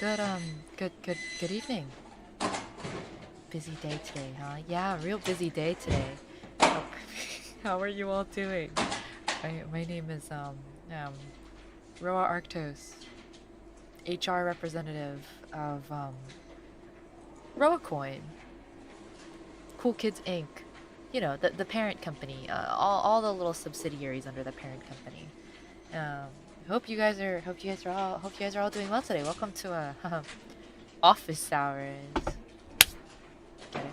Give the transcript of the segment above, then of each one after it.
Good evening. Busy day today, huh? Yeah, real busy day today. How, how are you all doing? My name is Rowa Arctos, HR representative of Rowa Coin, Cool Kids Inc. You know, the parent company, all the little subsidiaries under the parent company. Hope you guys are all doing well today. Welcome to office hours. Get it?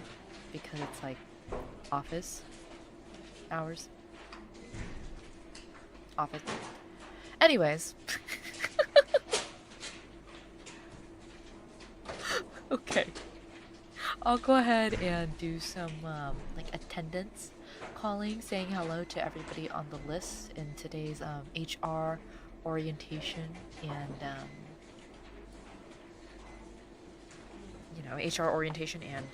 Because it's like office hours. Office. Anyways. Okay. I'll go ahead and do some like attendance calling, saying hello to everybody on the list in today's HR orientation and you know, HR orientation and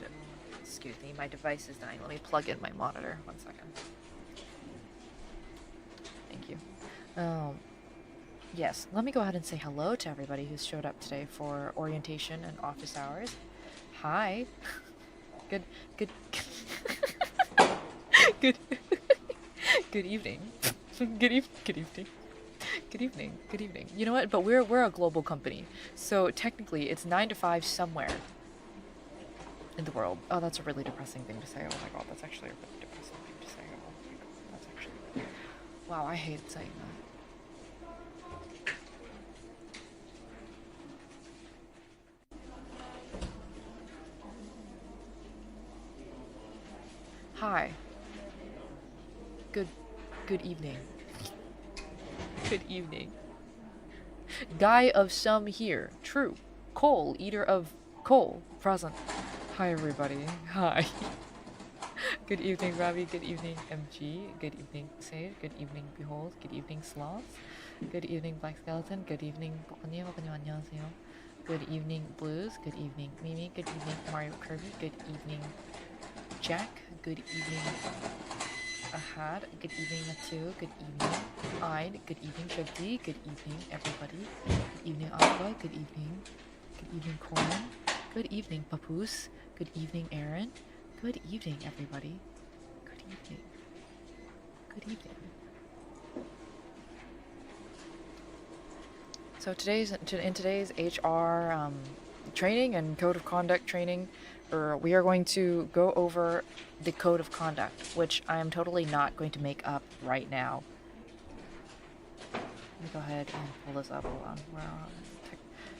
excuse me, my device is dying. Let me plug in my monitor. 1 second. Thank you. Yes, let me go ahead and say hello to everybody who's showed up today for orientation and office hours. Hi. Good good good good evening. Good evening. Good evening. You know what? But we're a global company. So technically it's 9 to 5 somewhere in the world. Oh, that's a really depressing thing to say. Oh my god, that's actually a really depressing thing to say. Oh my god, that's actually... Wow, I hate saying that. Hi. Good evening. Good evening. Guy of some here. True. Coal, eater of coal. Present. Hi everybody. Hi. Good evening, Ravi. Good evening, MG. Good evening, Sage. Good evening, Behold. Good evening, Sloth. Good evening, Black Skeleton. Good evening, Boku님. 안녕하세요. Good evening, Blues. Good evening, Mimi. Good evening, Mario Kirby. Good evening, Jack. Good evening, Ahad. Good evening, Matu. Good evening, Ide. Good evening, Shubdi. Good evening, everybody. Good evening, Aqua. Good evening. Good evening, Corin. Good evening, Papoose. Good evening, Aaron. Good evening, everybody. Good evening. Good evening. So in today's HR training and code of conduct training, we are going to go over the code of conduct, which I am totally not going to make up right now. Let me go ahead and pull this up. Hold on. We're on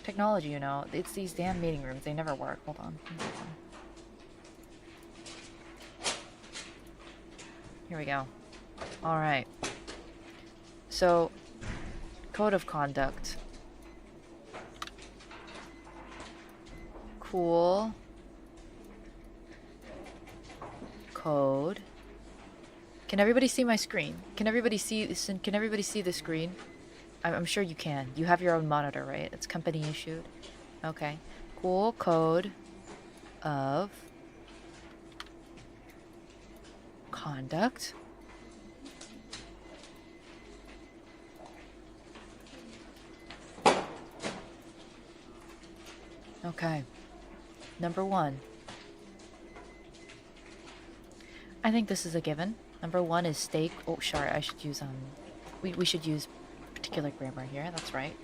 technology, you know. It's these damn meeting rooms. They never work. Hold on. Here we go. Alright. So, code of conduct. Cool. Code. Can everybody see my screen? Can everybody see this? Can everybody see the screen? I'm sure you can. You have your own monitor, right? It's company issued. Okay. Cool. Code of conduct. Okay. Number 1. I think this is a given. Number 1 is stay... Oh, sorry, I should use, we should use particular grammar here. That's right.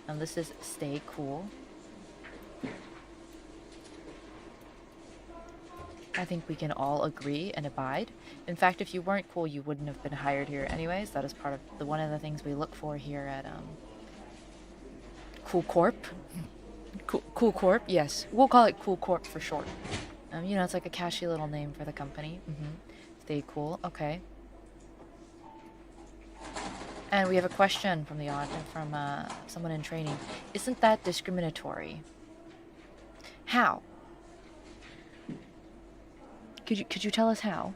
And this is stay cool. I think we can all agree and abide. In fact, if you weren't cool, you wouldn't have been hired here anyways. That is part of one of the things we look for here at, Cool Corp. Cool Corp, yes. We'll call it Cool Corp for short. You know, it's like a catchy little name for the company. Stay cool. Okay. And we have a question from the audience, from someone in training. Isn't that discriminatory? How? Could you tell us how?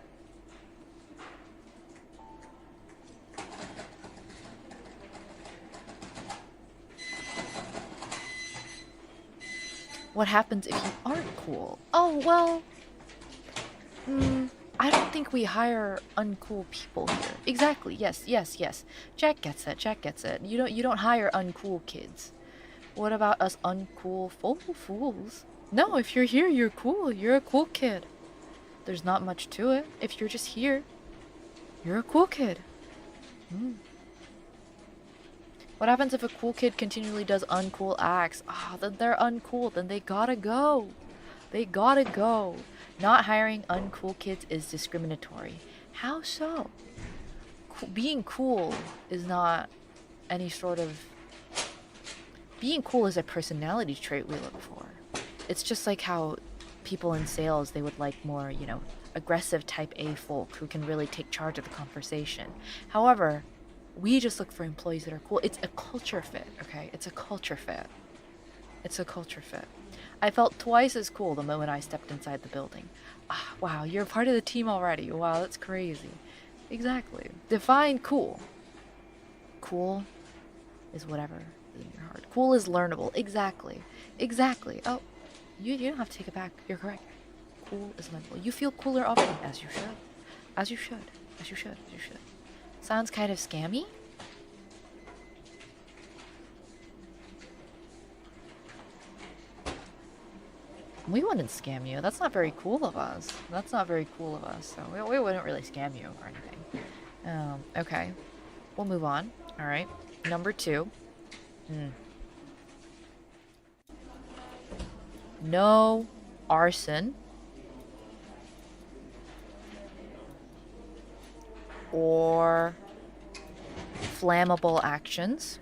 What happens if you aren't cool? Oh, well... I don't think we hire uncool people here. Exactly, yes. Jack gets it. You don't hire uncool kids. What about us uncool fools? No, if you're here, you're cool. You're a cool kid. There's not much to it. If you're just here, you're a cool kid. What happens if a cool kid continually does uncool acts? Ah, then they're uncool. Then they gotta go. They gotta go. Not hiring uncool kids is discriminatory. How so? Being cool is not any sort of... Being cool is a personality trait we look for. It's just like how people in sales, they would like more, you know, aggressive type A folk who can really take charge of the conversation. However, we just look for employees that are cool. It's a culture fit, okay? It's a culture fit. It's a culture fit. I felt twice as cool the moment I stepped inside the building. Ah, wow, you're part of the team already. Wow, that's crazy. Exactly. Define cool. Cool is whatever is in your heart. Cool is learnable. Exactly. Exactly. Oh, you don't have to take it back. You're correct. Cool is learnable. You feel cooler already, as you should. As you should. As you should. As you should. Sounds kind of scammy. We wouldn't scam you. That's not very cool of us. That's not very cool of us. So we wouldn't really scam you or anything. Okay. We'll move on. Alright. Number 2. No arson or flammable actions.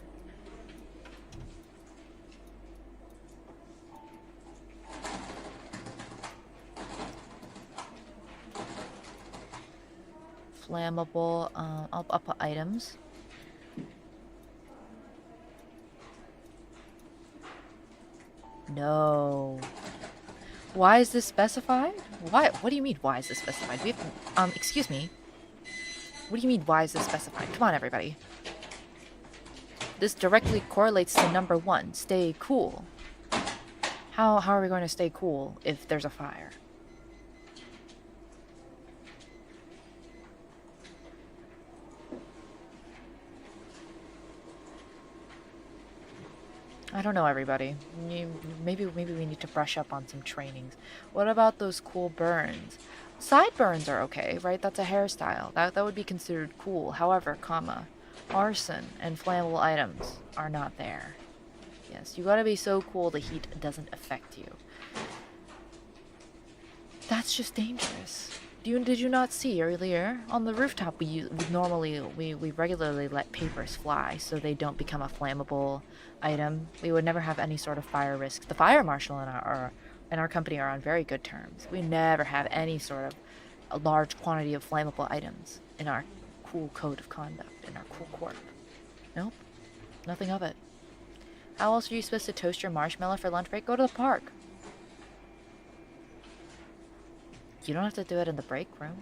Flammable, I'll put items. No. Why is this specified? Why? What do you mean, why is this specified? We have, excuse me. What do you mean, why is this specified? Come on, everybody. This directly correlates to number 1, stay cool. How are we going to stay cool if there's a fire? I don't know, everybody. Maybe we need to brush up on some trainings. What about those cool burns? Sideburns are okay, right? That's a hairstyle. That would be considered cool. However, arson and flammable items are not there. Yes, you gotta be so cool the heat doesn't affect you. That's just dangerous. Did you not see earlier? On the rooftop, we regularly let papers fly so they don't become a flammable item. We would never have any sort of fire risks. The fire marshal and our company are on very good terms. We never have any sort of a large quantity of flammable items in our cool code of conduct, in our cool corp. Nope. Nothing of it. How else are you supposed to toast your marshmallow for lunch break? Go to the park. You don't have to do it in the break room.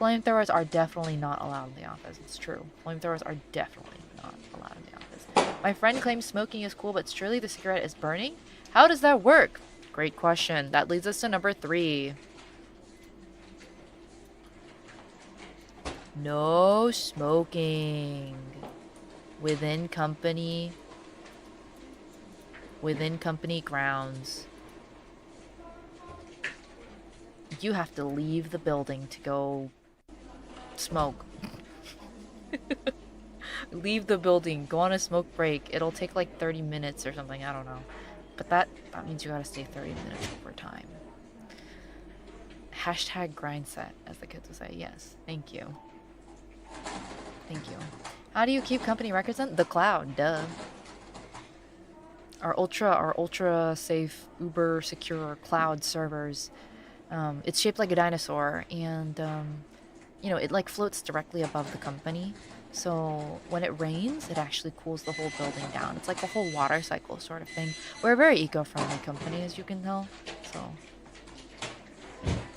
Flamethrowers are definitely not allowed in the office. It's true. Flamethrowers are definitely not allowed in the office. My friend claims smoking is cool, but surely the cigarette is burning? How does that work? Great question. That leads us to number 3. No smoking within company grounds. You have to leave the building to go smoke. Leave the building, go on a smoke break. It'll take like 30 minutes or something, I don't know. But that means you gotta stay 30 minutes over time. Hashtag grind set, as the kids will say. Yes, thank you. Thank you. How do you keep company records in the cloud? Duh. Our ultra safe, uber secure cloud servers. It's shaped like a dinosaur, and you know, it like floats directly above the company. So when it rains, it actually cools the whole building down. It's like a whole water cycle sort of thing. We're a very eco-friendly company, as you can tell. So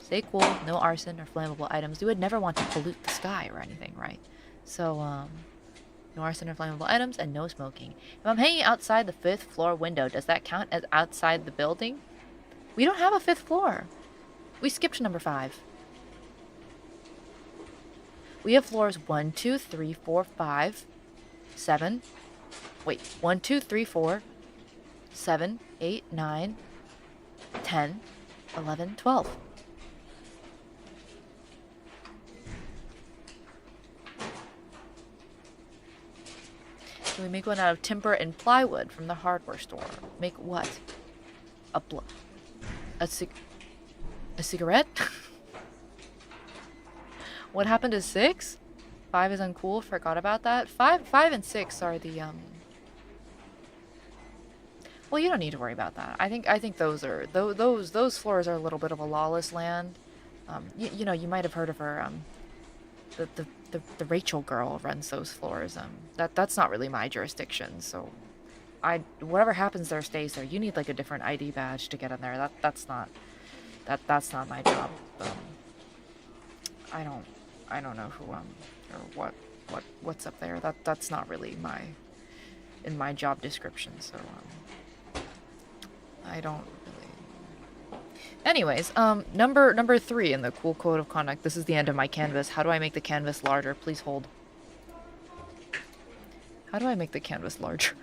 stay cool, no arson or flammable items. You would never want to pollute the sky or anything, right? So no arson or flammable items, and no smoking. If I'm hanging outside the 5th floor window, does that count as outside the building? We don't have a 5th floor. We skipped number 5. We have floors 1, 2, 3, 4, 5, 7. Wait, 1, 2, 3, 4, 7, 8, 9, 10, 11, 12. Can we make one out of timber and plywood from the hardware store? Make what? A cigarette? What happened to 6? 5 is uncool, forgot about that. 5 and 6 are the well, you don't need to worry about that. I think those are those floors are a little bit of a lawless land. You know, you might have heard of her the Rachel girl runs those floors. That's not really my jurisdiction, so whatever happens there stays there. You need like a different ID badge to get in there. That's not my job. I don't know who or what's up there. That's not really in my job description, so I don't really. Anyways, number 3 in the cool code of conduct. This is the end of my canvas. How do I make the canvas larger? Please hold. How do I make the canvas larger?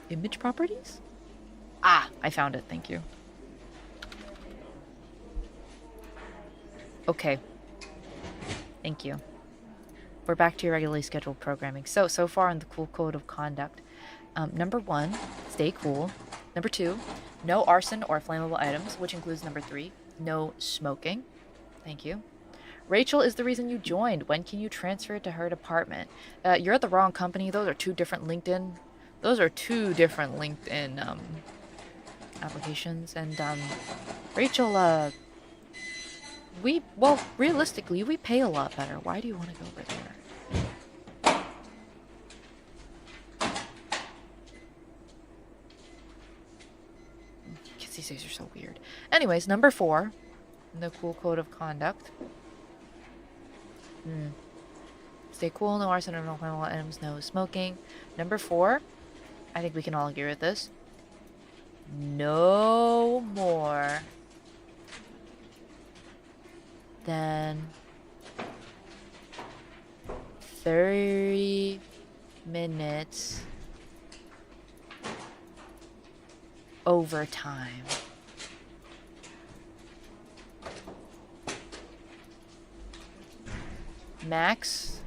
Image properties? Ah, I found it. Thank you. Okay. Thank you. We're back to your regularly scheduled programming. So far in the cool code of conduct. Number 1, stay cool. Number 2, no arson or flammable items, which includes number 3, no smoking. Thank you. Rachel is the reason you joined. When can you transfer to her department? You're at the wrong company. Those are 2 different LinkedIn. Applications. And Rachel, realistically, we pay a lot better. Why do you want to go over there? Kids these days are so weird. Anyways, number 4 in the cool code of conduct. Stay cool, no arson, no flammable items, no smoking. Number 4, I think we can all agree with this. No more than 30 minutes overtime. Max,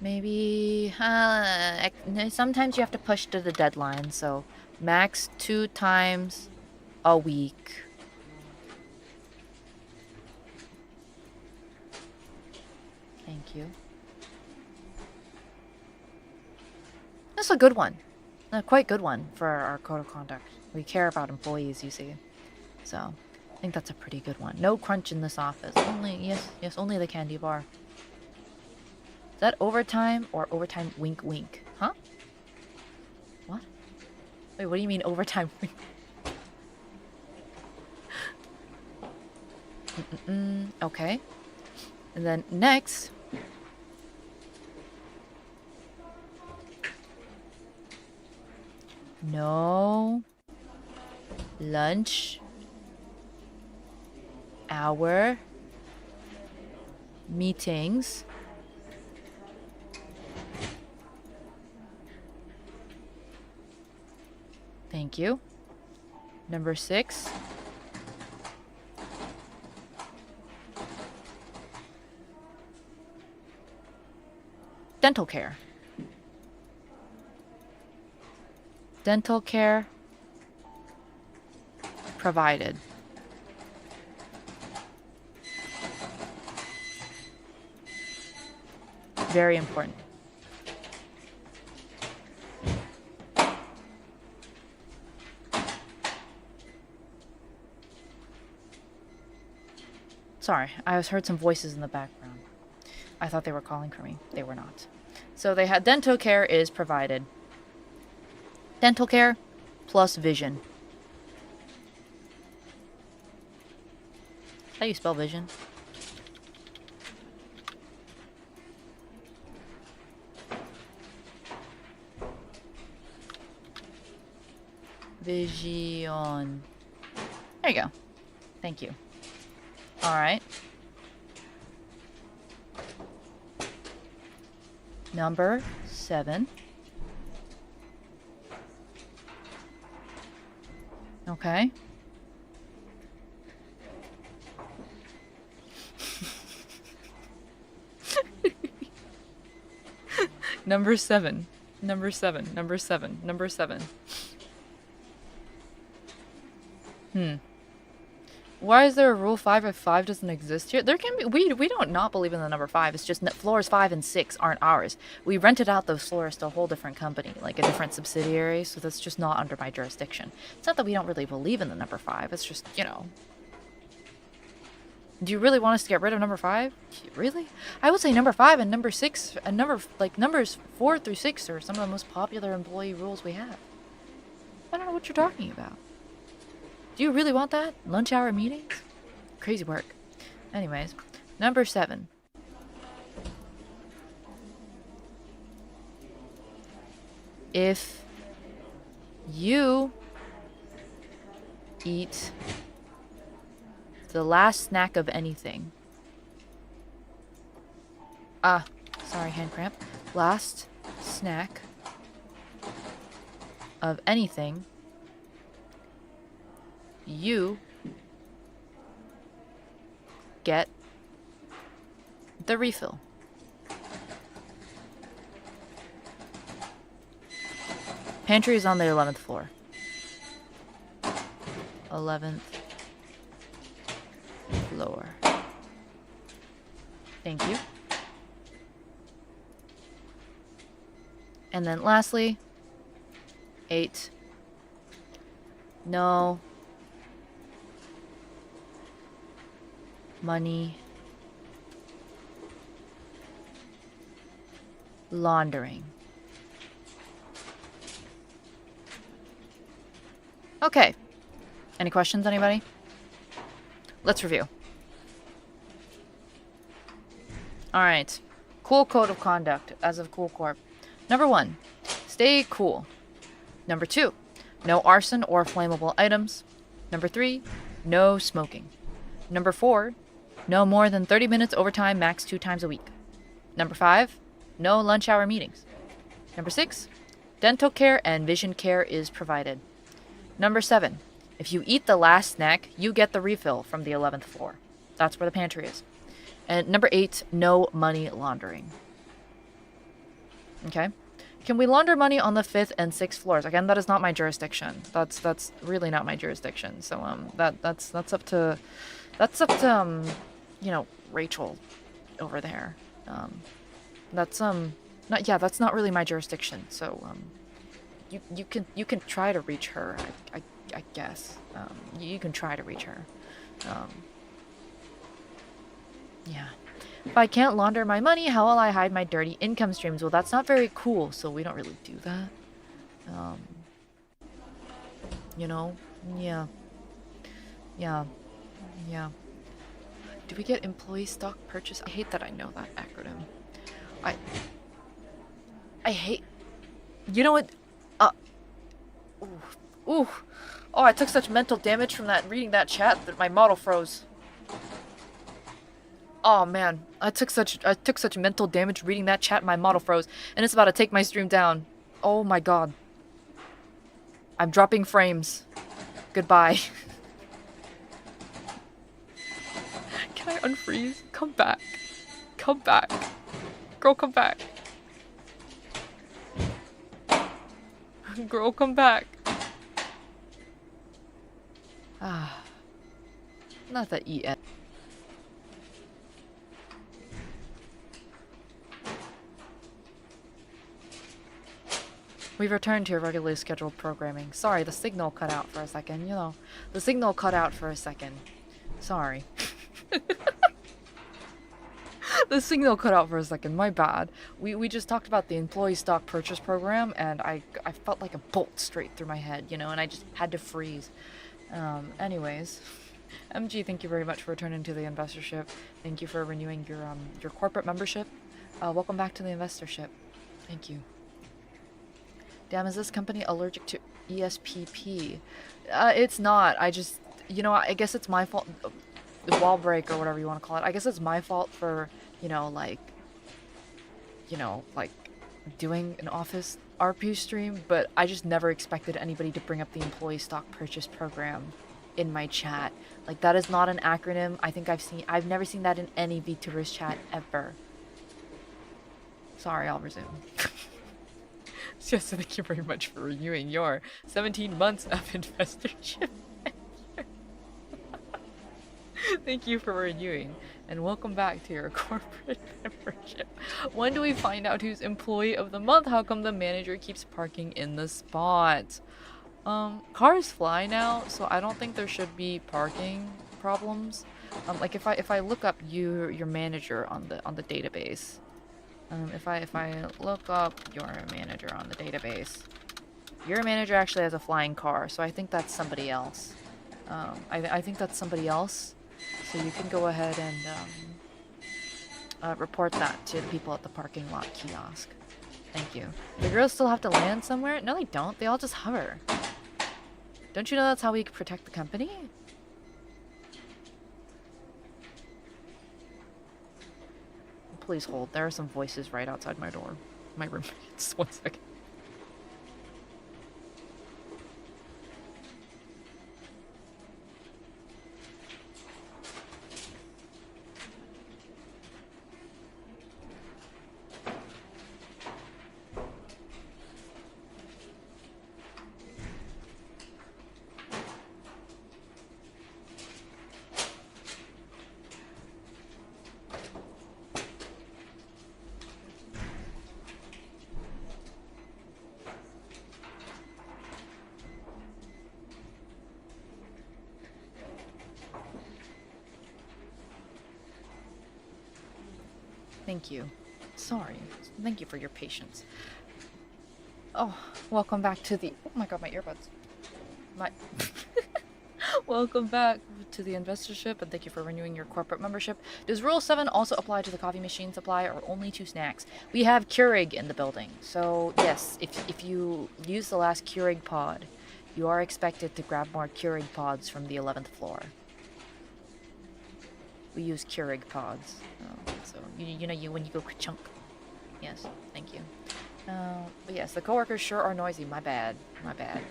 maybe sometimes you have to push to the deadline, so max 2 times a week. Thank you. That's a good one. A quite good one for our code of conduct. We care about employees, you see. So I think that's a pretty good one. No crunch in this office. Yes, only the candy bar. Is that overtime or overtime wink wink? Huh? What? Wait, what do you mean overtime wink? Okay. And then next. No lunch hour meetings. Thank you. Number 6. Dental care. Dental care provided. Very important. Sorry, I heard some voices in the background. I thought they were calling for me. They were not. So they had dental care is provided. Dental care plus vision. How do you spell vision? Vision. There you go. Thank you. Alright. Number 7. Okay. Number 7. Number 7. Number 7. Number 7. Why is there a rule 5 if 5 doesn't exist here? There can be. We don't not believe in the number 5. It's just that floors 5 and 6 aren't ours. We rented out those floors to a whole different company, like a different subsidiary, so that's just not under my jurisdiction. It's not that we don't really believe in the number 5. It's just, you know. Do you really want us to get rid of number 5? Really? I would say number 5 and number 6 and numbers 4 through 6 are some of the most popular employee rules we have. I don't know what you're talking about. Do you really want that? Lunch hour meetings? Crazy work. Anyways, number 7. If you eat the last snack of anything. Sorry, hand cramp. Last snack of anything, you get the refill. Pantry is on the 11th floor. 11th floor. Thank you. And then lastly, 8. No money laundering. Okay. Any questions, anybody? Let's review. Alright. Cool code of conduct as of Cool Corp. Number 1, stay cool. Number 2, no arson or flammable items. Number 3, no smoking. Number 4, no more than 30 minutes overtime, max 2 times a week. Number 5, no lunch hour meetings. Number 6, dental care and vision care is provided. Number 7, if you eat the last snack, you get the refill from the 11th floor. That's where the pantry is. And number 8, no money laundering. Okay. Can we launder money on the 5th and 6th floors? Again, that is not my jurisdiction. That's really not my jurisdiction. So that's up to you know, Rachel over there. That's not really my jurisdiction. So you can try to reach her. I guess. You can try to reach her. Yeah. If I can't launder my money, how will I hide my dirty income streams? Well, that's not very cool, so we don't really do that. You know? Yeah. Yeah. Yeah. Do we get employee stock purchase? I hate that I know that acronym. I hate... You know what? Ooh. Oh, I took such mental damage from reading that chat that my model froze. Oh man, I took such mental damage reading that chat, my model froze, and it's about to take my stream down. Oh my god. I'm dropping frames. Goodbye. Can I unfreeze? Come back. Come back. Girl, come back. Girl, come back. Not the EN. We've returned to your regularly scheduled programming. Sorry, the signal cut out for a second. You know, the signal cut out for a second. Sorry. The signal cut out for a second. My bad. We just talked about the employee stock purchase program, and I felt like a bolt straight through my head, you know, and I just had to freeze. Anyways. MG, thank you very much for returning to the investorship. Thank you for renewing your corporate membership. Welcome back to the investorship. Thank you. Damn, is this company allergic to ESPP? It's not. I just, you know, I guess it's my fault. Wall break or whatever you want to call it. I guess it's my fault for, you know, like, you know, like doing an office RP stream, but I just never expected anybody to bring up the employee stock purchase program in my chat. Like, that is not an acronym. I think I've never seen that in any VTubers chat ever. Sorry, I'll resume. Just thank you very much for renewing your 17 months of investorship. Thank you for renewing, and welcome back to your corporate membership. When do we find out who's employee of the month? How come the manager keeps parking in the spot? Cars fly now, so I don't think there should be parking problems. Like if I look up your manager on the database, if I look up your manager on the database, your manager actually has a flying car, so I think that's somebody else. I think that's somebody else. So you can go ahead and report that to the people at the parking lot kiosk. Thank you. The girls still have to land somewhere? No, they don't. They all just hover. Don't you know that's how we protect the company? Please hold. There are some voices right outside my door. My roommates. 1 second. Thank you. Sorry. Thank you for your patience. Oh, welcome back to the... Oh my god, my earbuds. My... Welcome back to the investorship, and thank you for renewing your corporate membership. Does Rule 7 also apply to the coffee machine supply, or only to snacks? We have Keurig in the building, so yes, if you use the last Keurig pod, you are expected to grab more Keurig pods from the 11th floor. We use Keurig pods, so you know when you go chunk. Yes, thank you. But yes, the coworkers sure are noisy. My bad. My bad.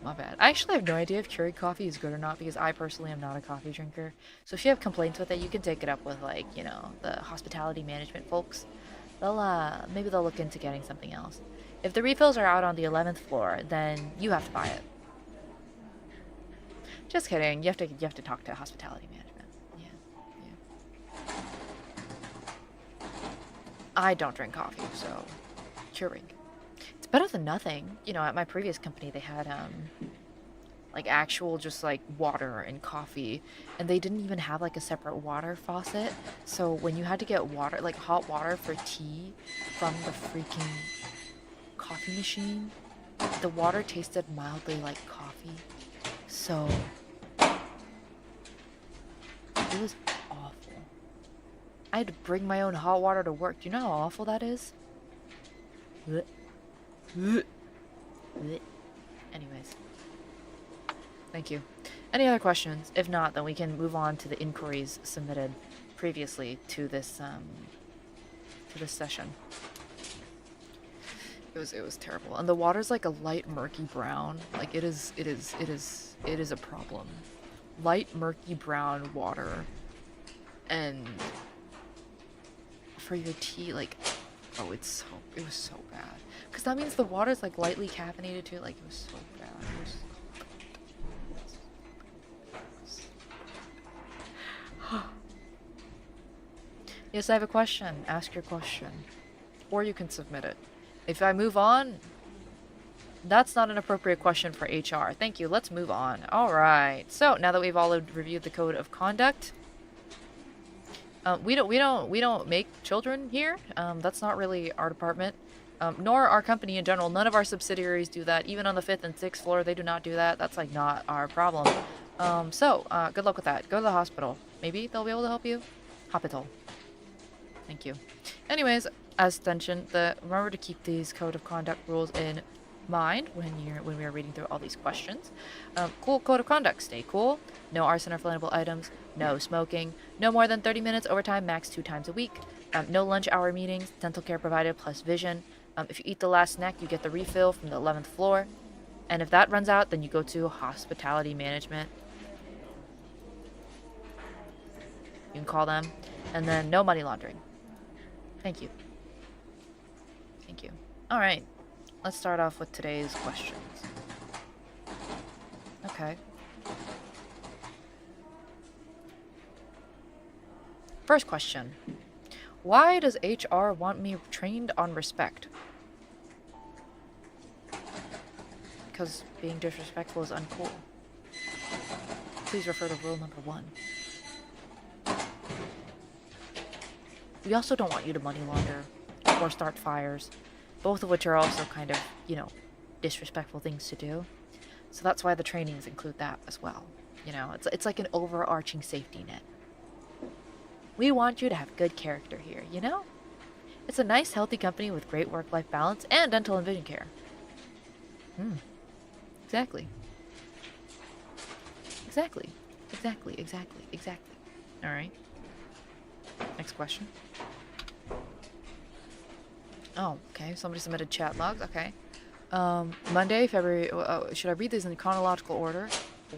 My bad. I actually have no idea if Keurig coffee is good or not, because I personally am not a coffee drinker. So if you have complaints with it, you can take it up with, like, you know, the hospitality management folks. They'll maybe they'll look into getting something else. If the refills are out on the 11th floor, then you have to buy it. Just kidding. You have to talk to hospitality management. Yeah. I don't drink coffee, so Keurig. It's better than nothing. You know, at my previous company, they had like actual just like water and coffee, and they didn't even have like a separate water faucet. So when you had to get water, like hot water for tea from the freaking coffee machine, the water tasted mildly like coffee. So it was awful. I had to bring my own hot water to work. Do you know how awful that is? Anyways. Thank you. Any other questions? If not, then we can move on to the inquiries submitted previously to this session. It was terrible. And the water's like a light murky brown. Like it is a problem. Light murky brown water. And for your tea, like, oh, it was so bad. Because that means the water's like lightly caffeinated too. Like, it was so bad. Yes, I have a question. Ask your question. Or you can submit it. If I move on, that's not an appropriate question for HR. Thank you. Let's move on. Alright. So, now that we've all reviewed the code of conduct, we don't make children here. That's not really our department. Nor our company in general. None of our subsidiaries do that. Even on the 5th and 6th floor, they do not do that. That's like not our problem. Good luck with that. Go to the hospital. Maybe they'll be able to help you. Hospital. Thank you. Anyways, as mentioned, remember to keep these code of conduct rules in mind when we are reading through all these questions. Cool code of conduct. Stay cool. No arson or flammable items. No smoking. No more than 30 minutes overtime, max 2 times a week. No lunch hour meetings, dental care provided plus vision. If you eat the last snack, you get the refill from the 11th floor. And if that runs out, then you go to hospitality management. You can call them. And then no money laundering. Thank you. Thank you. Alright. Let's start off with today's questions. Okay. First question. Why does HR want me trained on respect? Because being disrespectful is uncool. Please refer to rule number 1. We also don't want you to money launder or start fires, both of which are also kind of, you know, disrespectful things to do. So that's why the trainings include that as well. You know, it's like an overarching safety net. We want you to have good character here, you know? It's a nice, healthy company with great work-life balance and dental and vision care. Exactly. Exactly. Alright. Next question. Oh, okay. Somebody submitted chat logs. Okay. Monday, February... should I read these in chronological order?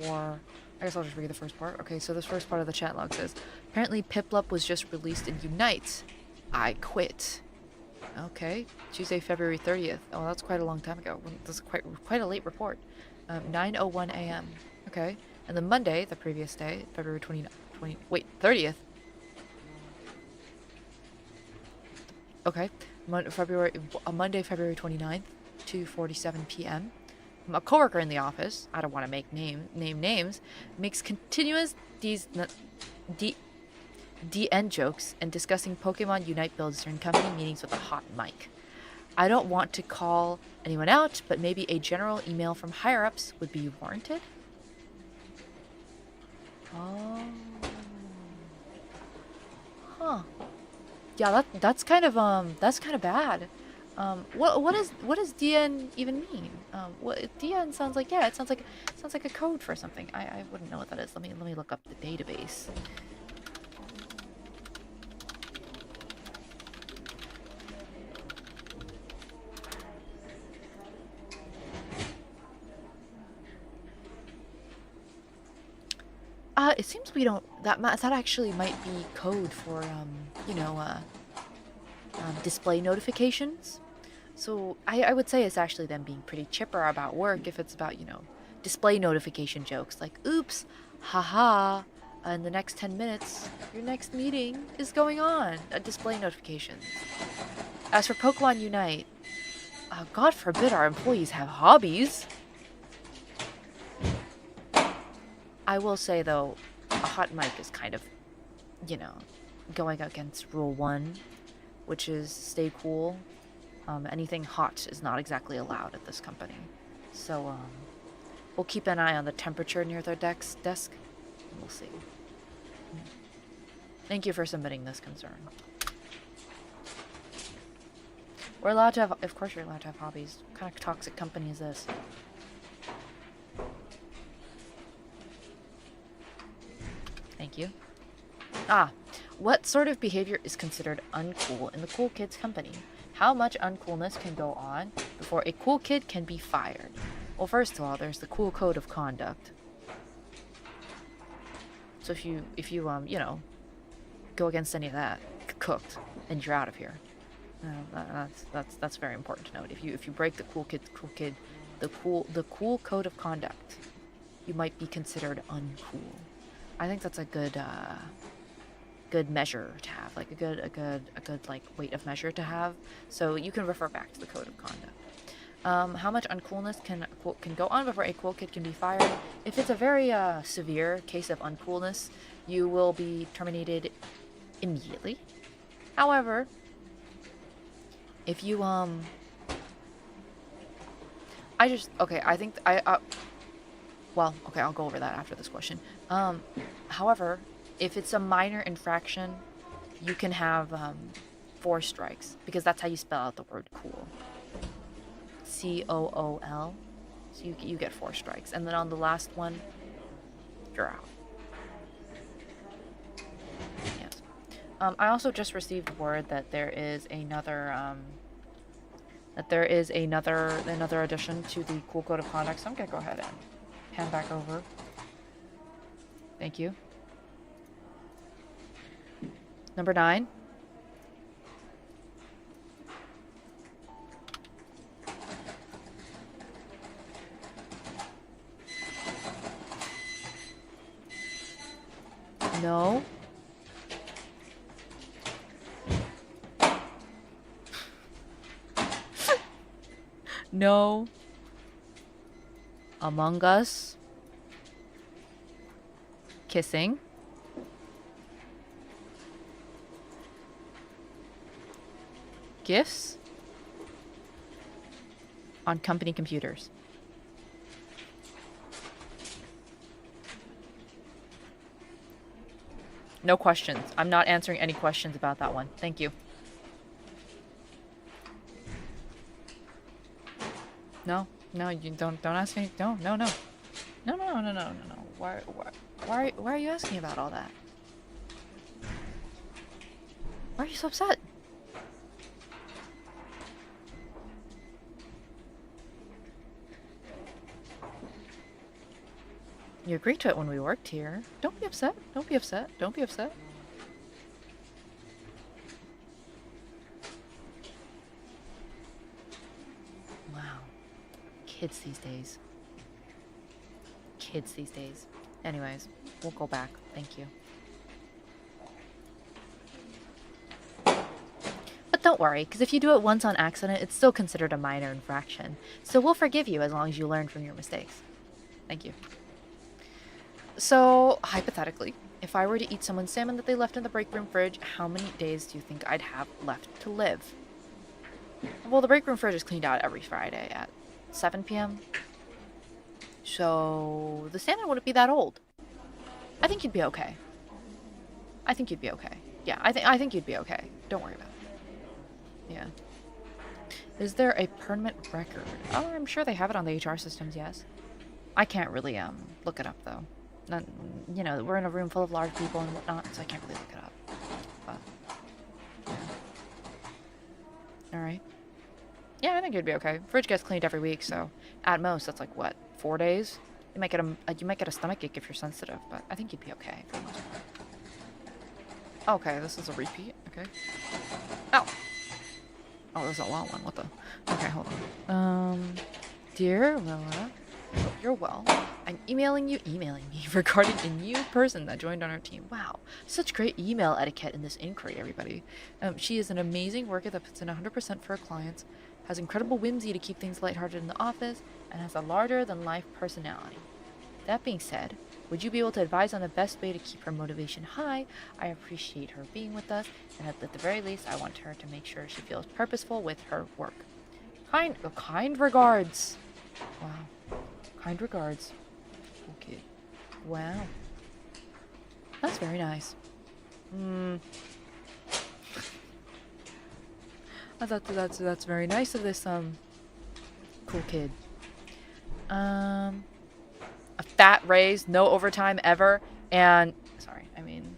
Or... I guess I'll just read the first part. Okay, so this first part of the chat log says, apparently Piplup was just released in Unite. I quit. Okay. Tuesday, February 30th. Oh, that's quite a long time ago. This is quite a late report. 9:01 a.m. Okay. And then Monday, the previous day, February 30th. Okay. Monday, February 29th, 2:47 p.m. A coworker in the office, I don't want to make name names, makes continuous DN jokes and discussing Pokemon Unite builds during company meetings with a hot mic. I don't want to call anyone out, but maybe a general email from higher-ups would be warranted? Oh. Huh. Yeah, that's kind of bad. What does DN even mean? What DN sounds like? Yeah, it sounds like a code for something. I wouldn't know what that is. Let me look up the database. It seems we don't. That actually might be code for you know, display notifications. So I would say it's actually them being pretty chipper about work if it's about, you know, display notification jokes like, oops, haha, in the next 10 minutes, your next meeting is going on. A display notification. As for Pokemon Unite, God forbid our employees have hobbies. I will say, though, a hot mic is kind of, you know, going against Rule 1, which is stay cool. Anything hot is not exactly allowed at this company. So, we'll keep an eye on the temperature near their desk, and we'll see. Thank you for submitting this concern. We're allowed to have... Of course you're allowed to have hobbies. What kind of toxic company is this? Thank you. What sort of behavior is considered uncool in the cool kids company? How much uncoolness can go on before a cool kid can be fired? Well, first of all, there's the cool code of conduct. So if you you know, go against any of that, cooked, and you're out of here. That's very important to note. If you break the cool code of conduct, you might be considered uncool. I think that's a good measure to have, like a good like weight of measure to have. So you can refer back to the code of conduct. How much uncoolness can go on before a cool kid can be fired? If it's a very severe case of uncoolness, you will be terminated immediately. However, if you well, okay, I'll go over that after this question. However, if it's a minor infraction, you can have 4 strikes, because that's how you spell out the word cool. COOL. So you get 4 strikes, and then on the last one, you're out. Yes. I also just received word that there is another another addition to the cool code of conduct. So I'm gonna go ahead and hand back over. Thank you. Number 9. No. No. Among Us. Kissing. Gifts. On company computers. No questions. I'm not answering any questions about that one. Thank you. No, no, you don't ask any. No. Why are you asking about all that? Why are you so upset? You agreed to it when we worked here. Don't be upset. Don't be upset. Don't be upset. Wow. Kids these days. Kids these days. Anyways, we'll go back. Thank you. But don't worry, because if you do it once on accident, it's still considered a minor infraction. So we'll forgive you as long as you learn from your mistakes. Thank you. So, hypothetically, if I were to eat someone's salmon that they left in the break room fridge, how many days do you think I'd have left to live? Well, the break room fridge is cleaned out every Friday at 7 p.m. So, the salmon wouldn't be that old. I think you'd be okay. I think you'd be okay. Yeah, I think you'd be okay. Don't worry about it. Yeah. Is there a permanent record? Oh, I'm sure they have it on the HR systems, yes. I can't really, look it up, though. Not, you know, we're in a room full of large people and whatnot, so I can't really look it up. But, yeah. Alright. Yeah, I think you'd be okay. Fridge gets cleaned every week, so at most, that's like, what, 4 days? You might get a stomachache if you're sensitive, but I think you'd be okay for the most part. Okay, this is a repeat. Okay. Oh! Oh, there's a long one. What the? Okay, hold on. Dear Rowa, hope you're well. I'm emailing me regarding a new person that joined on our team. Wow, such great email etiquette in this inquiry, everybody. She is an amazing worker that puts in 100% for her clients, has incredible whimsy to keep things lighthearted in the office, and has a larger-than-life personality. That being said, would you be able to advise on the best way to keep her motivation high? I appreciate her being with us, and at the very least, I want her to make sure she feels purposeful with her work. Kind regards. Wow. Kind regards. Okay. Wow. That's very nice. That's very nice of this cool kid. A fat raise, no overtime ever, and sorry, I mean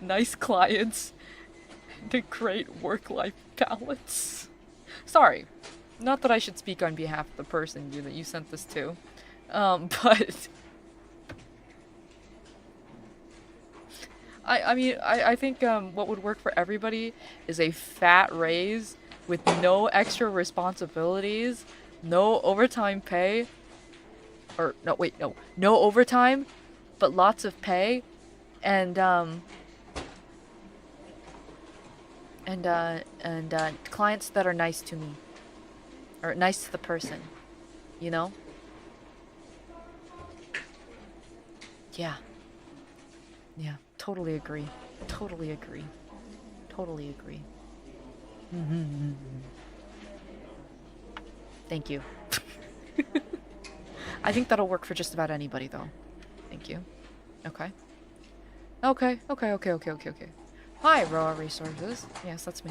nice clients and a great work-life balance. Sorry, not that I should speak on behalf of the person that you sent this to, but I think what would work for everybody is a fat raise with no extra responsibilities, no overtime pay, or no, wait, no overtime, but lots of pay, and clients that are nice to me, or nice to the person, you know? Yeah. Yeah, totally agree. Totally agree. Totally agree. Thank you. I think that'll work for just about anybody, though. Thank you. Okay. Okay. Hi, Rowa Resources. Yes, that's me.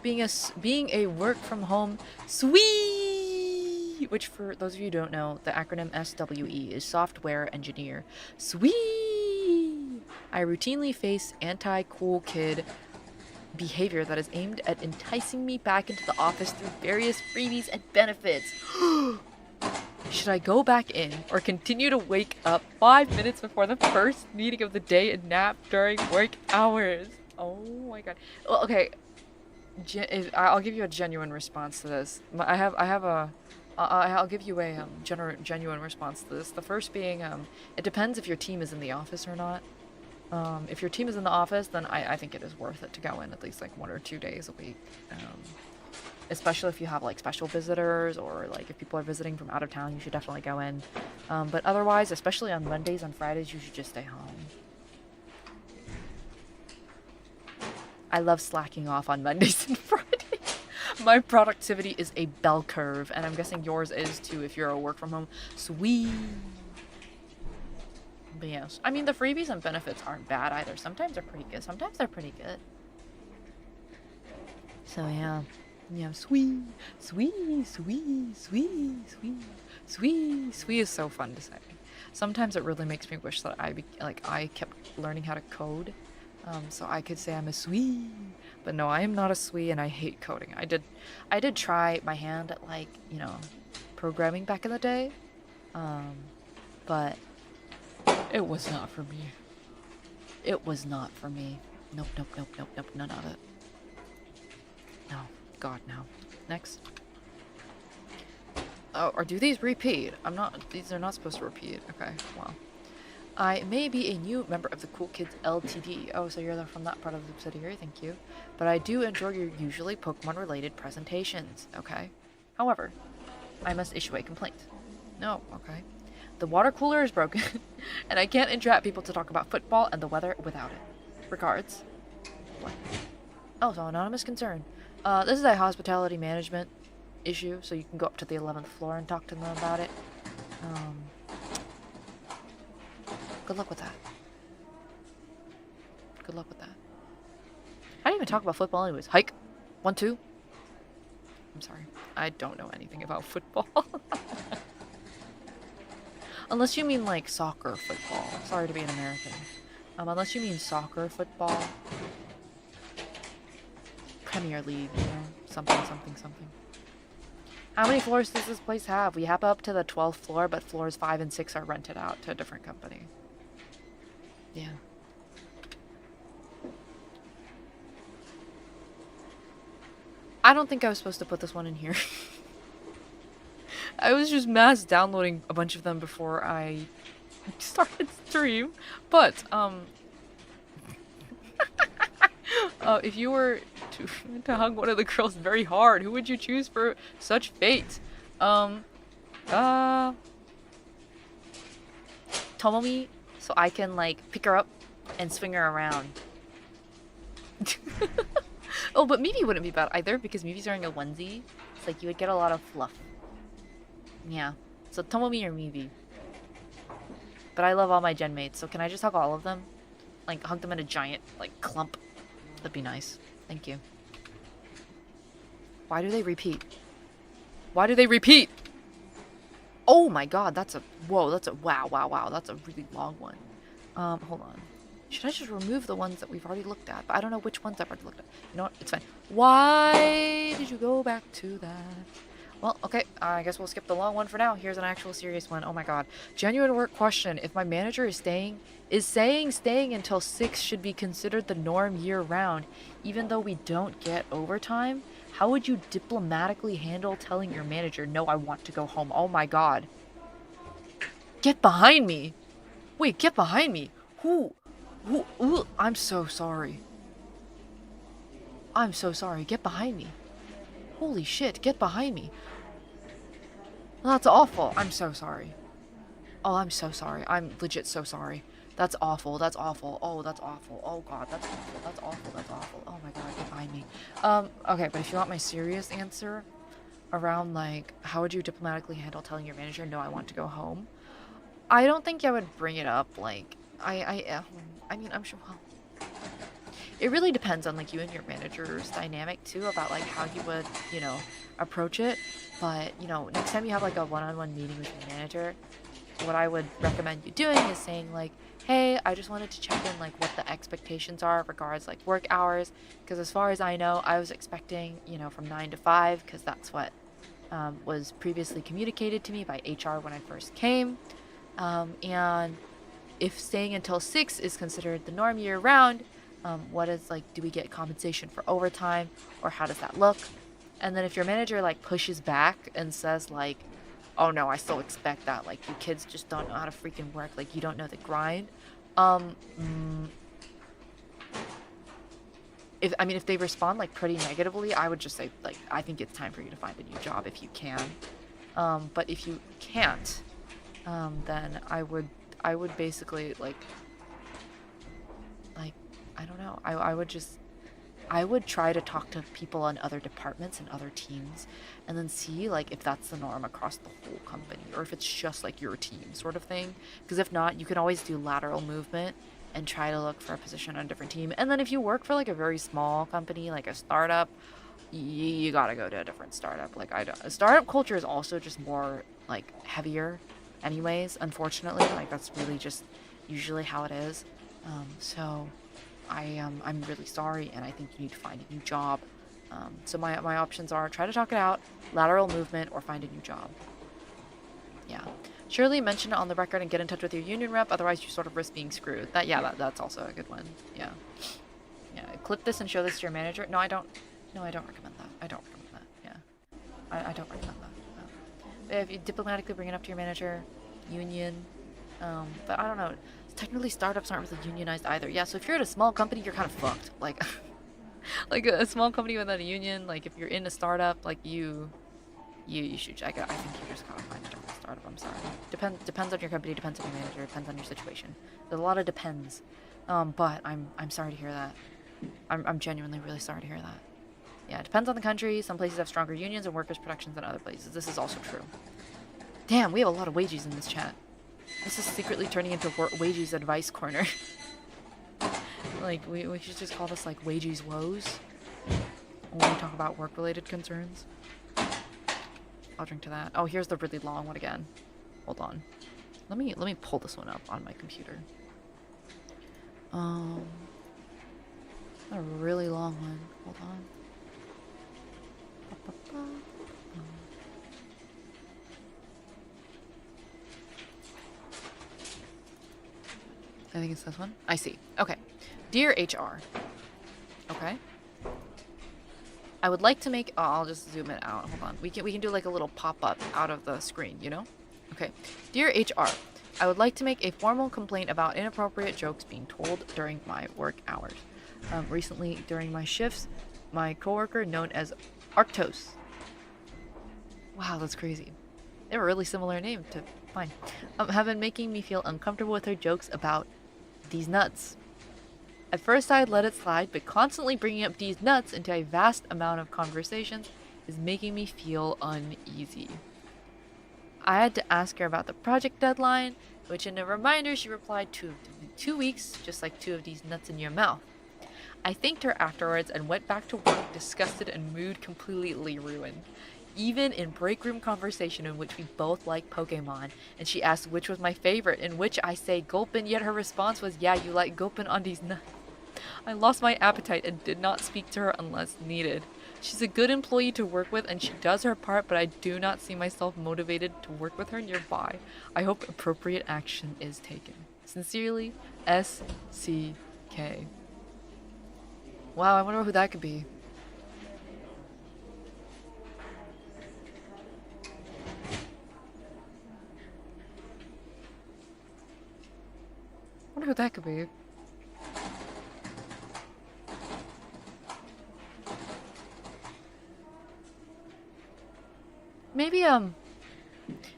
Being a work from home sweet which for those of you who don't know, the acronym SWE is Software Engineer. Sweet! I routinely face anti-cool kid behavior that is aimed at enticing me back into the office through various freebies and benefits. Should I go back in or continue to wake up 5 minutes before the first meeting of the day and nap during work hours? Oh my god. Well, okay. I'll give you a genuine response to this. I'll give you a genuine response to this. The first being, it depends if your team is in the office or not. If your team is in the office, then I think it is worth it to go in at least like 1 or 2 days a week. Especially if you have like special visitors or like if people are visiting from out of town, you should definitely go in. But otherwise, especially on Mondays and Fridays, you should just stay home. I love slacking off on Mondays and Fridays. My productivity is a bell curve, and I'm guessing yours is too if you're a work from home. Sweet. But yes, I mean the freebies and benefits aren't bad either. Sometimes they're pretty good. Sometimes they're pretty good. So yeah, sweet, sweet, sweet, sweet, sweet, sweet, sweet is so fun to say. Sometimes it really makes me wish that I kept learning how to code. So I could say I'm a Swee, but no, I am not a Swee, and I hate coding. I did try my hand at like, programming back in the day, but it was not for me. It was not for me. Nope, nope, nope, nope, nope, none of it. No, God, no. Next. Oh, or do these repeat? These are not supposed to repeat. Okay, well. I may be a new member of the Cool Kids LTD. Oh, so you're from that part of the subsidiary, thank you. But I do enjoy your usually Pokemon-related presentations, okay? However, I must issue a complaint. No, okay. The water cooler is broken, and I can't entrap people to talk about football and the weather without it. Regards. What? Oh, so anonymous concern. This is a hospitality management issue, so you can go up to the 11th floor and talk to them about it. Good luck with that. Good luck with that. I didn't even talk about football anyways. Hike. 1, 2. I'm sorry. I don't know anything about football. Unless you mean like soccer football. Sorry to be an American. Unless you mean soccer football. Premier League, something, something, something. How many floors does this place have? We have up to the 12th floor, but floors 5 and 6 are rented out to a different company. Yeah. I don't think I was supposed to put this one in here. I was just mass downloading a bunch of them before I started stream. But, if you were to hug one of the girls very hard, who would you choose for such fate? Tomomi, so I can, like, pick her up and swing her around. Oh, but Mibi wouldn't be bad either, because Mibi's wearing a onesie. It's like, you would get a lot of fluff. Yeah. So, Tomomi or Mibi. But I love all my gen mates, so can I just hug all of them? Like, hug them in a giant, like, clump. That'd be nice. Thank you. Why do they repeat? Why do they repeat? Oh my god, that's a... Whoa, that's a... Wow, wow, wow. That's a really long one. Hold on. Should I just remove the ones that we've already looked at? But I don't know which ones I've already looked at. You know what? It's fine. Why did you go back to that? Well, okay. I guess we'll skip the long one for now. Here's an actual serious one. Oh my god. Genuine work question. If my manager is saying staying until 6 should be considered the norm year-round, even though we don't get overtime, how would you diplomatically handle telling your manager, no, I want to go home? Oh my god. Get behind me! Wait, get behind me! Who? Ooh, I'm so sorry. I'm so sorry. Get behind me. Holy shit, get behind me. That's awful. I'm so sorry. Oh, I'm so sorry. I'm legit so sorry. That's awful. That's awful. Oh, that's awful. Oh god, that's awful. That's awful. That's awful. Oh my god, get behind me. Okay, but if you want my serious answer around, like, how would you diplomatically handle telling your manager, no, I want to go home? I don't think I would bring it up, like, I mean, I'm sure, well, it really depends on like you and your manager's dynamic too, about like how you would, you know, approach it. But, you know, next time you have like a one-on-one meeting with your manager, what I would recommend you doing is saying like, hey, I just wanted to check in like what the expectations are regards like work hours, because as far as I know, I was expecting, you know, from 9 to 5, because that's what was previously communicated to me by HR when I first came. And if staying until 6 is considered the norm year round, what is like, do we get compensation for overtime, or how does that look? And then if your manager like pushes back and says like, oh no, I still expect that, like you kids just don't know how to freaking work, like you don't know the grind. If they respond like pretty negatively, I would just say like, I think it's time for you to find a new job if you can. But if you can't, then I would basically like I don't know, I would try to talk to people on other departments and other teams, and then see like if that's the norm across the whole company, or if it's just like your team sort of thing. Because if not, you can always do lateral movement and try to look for a position on a different team. And then if you work for like a very small company, like a startup, you gotta go to a different startup. Like a startup culture is also just more like heavier anyways, unfortunately. Like that's really just usually how it is. So I'm really sorry, and I think you need to find a new job. So my options are try to talk it out, lateral movement, or find a new job. Yeah. Surely mention it on the record and get in touch with your union rep, otherwise you sort of risk being screwed. That's also a good one. Yeah. Yeah. Clip this and show this to your manager. No, I don't recommend that. I don't recommend that. Yeah. I don't recommend that. If you diplomatically bring it up to your manager, union, but I don't know. Technically, startups aren't really unionized either. Yeah, so if you're at a small company, you're kind of fucked. Like, like a small company without a union, like if you're in a startup, like you should, I think you just gotta find a different startup. I'm sorry. Depends on your company, depends on your manager, depends on your situation. There's a lot of depends. But I'm sorry to hear that. I'm genuinely really sorry to hear that. Yeah, it depends on the country. Some places have stronger unions and workers' protections than other places. This is also true. Damn, we have a lot of wages in this chat. This is secretly turning into wages advice corner. Like, we should just call this like wages woes when we talk about work-related concerns. I'll drink to that. Oh, here's the really long one again. Hold on. Let me pull this one up on my computer. A really long one. Hold on. I think it's this one. I see. Okay. Dear HR. Okay. I would like to make... Oh, I'll just zoom it out. Hold on. We can do like a little pop-up out of the screen, you know? Okay. Dear HR. I would like to make a formal complaint about inappropriate jokes being told during my work hours. Recently, during my shifts, my coworker, known as Arctos... Wow, that's crazy. They have a really similar name to mine. Have been making me feel uncomfortable with her jokes about these nuts. At first I had let it slide, but constantly bringing up these nuts into a vast amount of conversations is making me feel uneasy. I had to ask her about the project deadline, which in a reminder she replied to 2 weeks, just like 2 of these nuts in your mouth. I thanked her afterwards and went back to work disgusted and mood completely ruined. Even in break room conversation in which we both like Pokemon, and she asked which was my favorite, in which I say Gulpin, yet her response was, yeah, you like Gulpin on these nuts. I lost my appetite and did not speak to her unless needed. She's a good employee to work with and she does her part, but I do not see myself motivated to work with her nearby. I hope appropriate action is taken. Sincerely, SCK. Wow, I wonder who that could be. I wonder who that could be. Maybe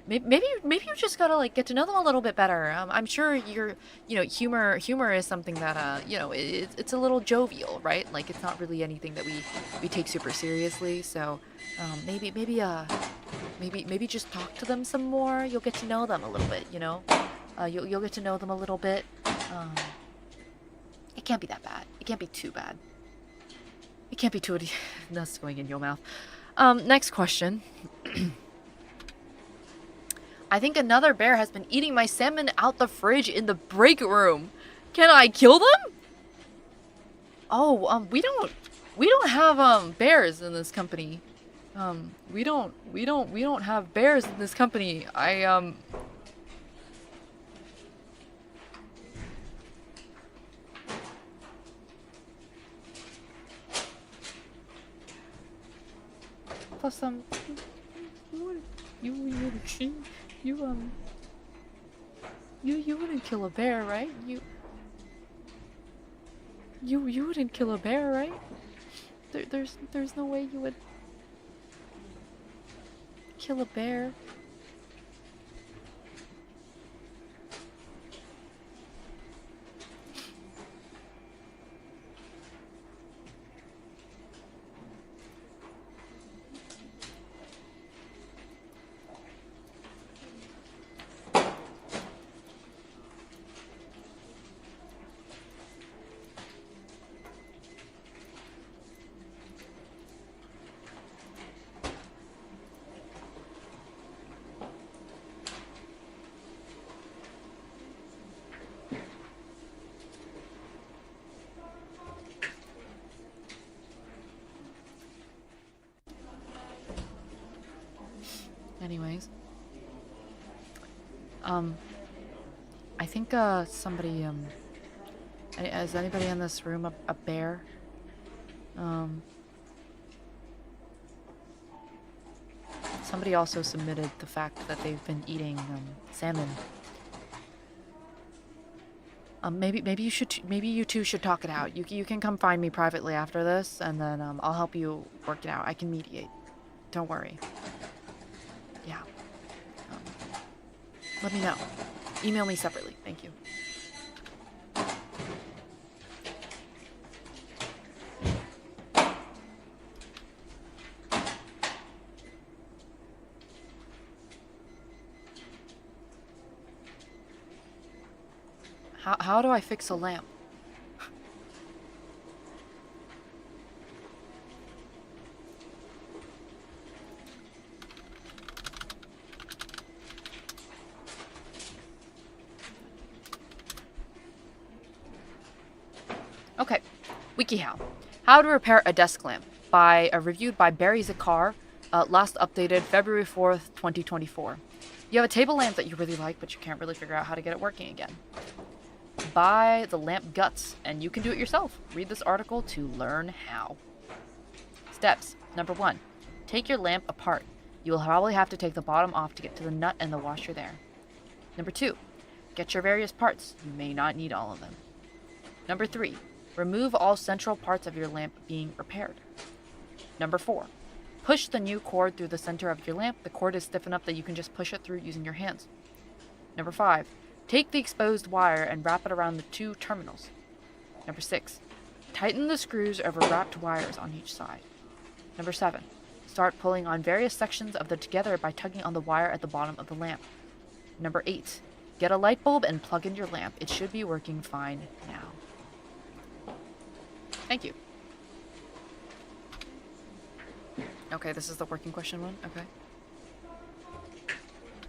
maybe you just gotta like get to know them a little bit better. I'm sure humor is something that it's a little jovial, right? Like it's not really anything that we take super seriously. So maybe just talk to them some more. You'll get to know them a little bit, you know. You'll get to know them a little bit. It can't be that bad. It can't be too bad. It can't be too... That's going in your mouth. Next question. I think another bear has been eating my salmon out the fridge in the break room. Can I kill them? Oh, we don't have bears in this company. We don't have bears in this company. Plus you wouldn't kill a bear, right? You wouldn't kill a bear, right? There's no way you would kill a bear. Anyways, I think somebody is anybody in this room a bear? Somebody also submitted the fact that they've been eating salmon. Maybe you two should talk it out. You can come find me privately after this, and then I'll help you work it out. I can mediate. Don't worry. Yeah. Let me know. Email me separately. Thank you. How do I fix a lamp? Okay, WikiHow. How to repair a desk lamp reviewed by Barry Zakar, last updated February 4th, 2024. You have a table lamp that you really like, but you can't really figure out how to get it working again. Buy the lamp guts, and you can do it yourself. Read this article to learn how. Steps. Number 1. Take your lamp apart. You will probably have to take the bottom off to get to the nut and the washer there. Number 2. Get your various parts. You may not need all of them. Number 3. Remove all central parts of your lamp being repaired. Number 4. Push the new cord through the center of your lamp. The cord is stiff enough that you can just push it through using your hands. Number 5. Take the exposed wire and wrap it around the 2 terminals. Number 6. Tighten the screws over wrapped wires on each side. Number 7. Start pulling on various sections of the together by tugging on the wire at the bottom of the lamp. Number 8. Get a light bulb and plug in your lamp. It should be working fine now. Thank you. Okay, this is the working question one? Okay.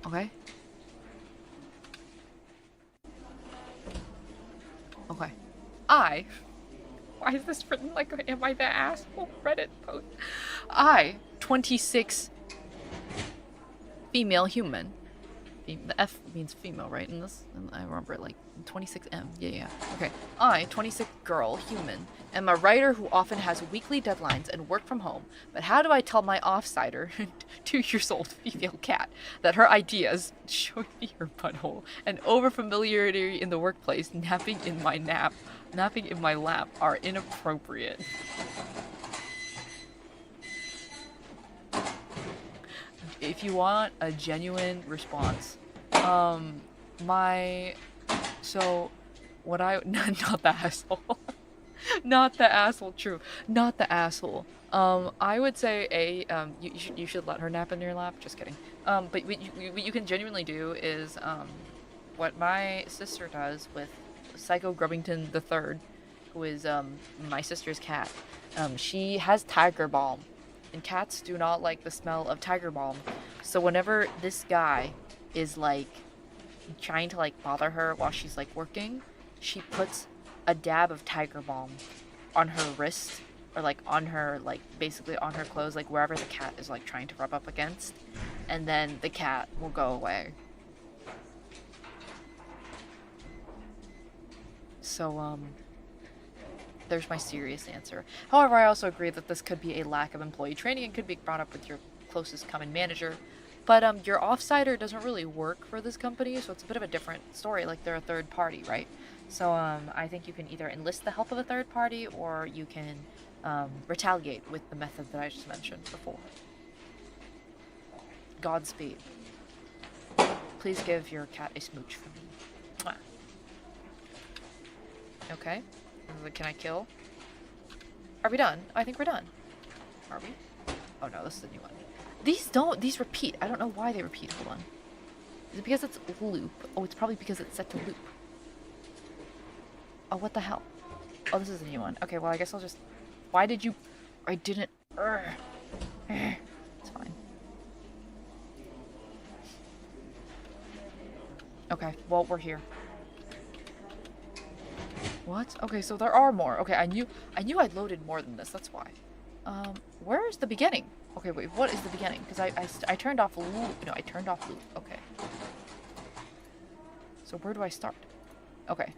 Okay. Okay. Why is this written like, am I the asshole Reddit post? 26 female human. The F means female, right? In this, and I remember it like 26M. Yeah. Okay. 26 girl, human, am a writer who often has weekly deadlines and work from home. But how do I tell my offsider, 2-year-old female cat, that her ideas, showing me her butthole, and overfamiliarity in the workplace, napping in my lap, are inappropriate? If you want a genuine response, not the asshole. Not the asshole, true. Not the asshole. I would say you should let her nap in your lap. Just kidding. But what you can genuinely do is, what my sister does with Psycho Grubbington III who is my sister's cat. She has tiger balm, and cats do not like the smell of tiger balm. So whenever this guy is like trying to like bother her while she's like working, she puts a dab of tiger balm on her wrist, or like on her, like basically on her clothes, like wherever the cat is like trying to rub up against, and then the cat will go away. So there's my serious answer. However, I also agree that this could be a lack of employee training and could be brought up with your closest common manager. But your offsider doesn't really work for this company, so it's a bit of a different story. Like, they're a third party, right? So I think you can either enlist the help of a third party, or you can retaliate with the method that I just mentioned before. Godspeed. Please give your cat a smooch for me. Mwah. Okay. Can I kill? Are we done? I think we're done. Are we? Oh no, this is a new one. These repeat. I don't know why they repeat. Hold on. Is it because it's loop? Oh, it's probably because it's set to loop. Oh, what the hell? Oh, this is a new one. Okay, well, I guess I'll just... Why did you... I didn't... It's fine. Okay, well, we're here. What? Okay, so there are more. Okay, I knew I'd loaded more than this. That's why. Where is the beginning? Okay, wait, what is the beginning? Because I turned off loop. No, I turned off loop. Okay. So where do I start? Okay.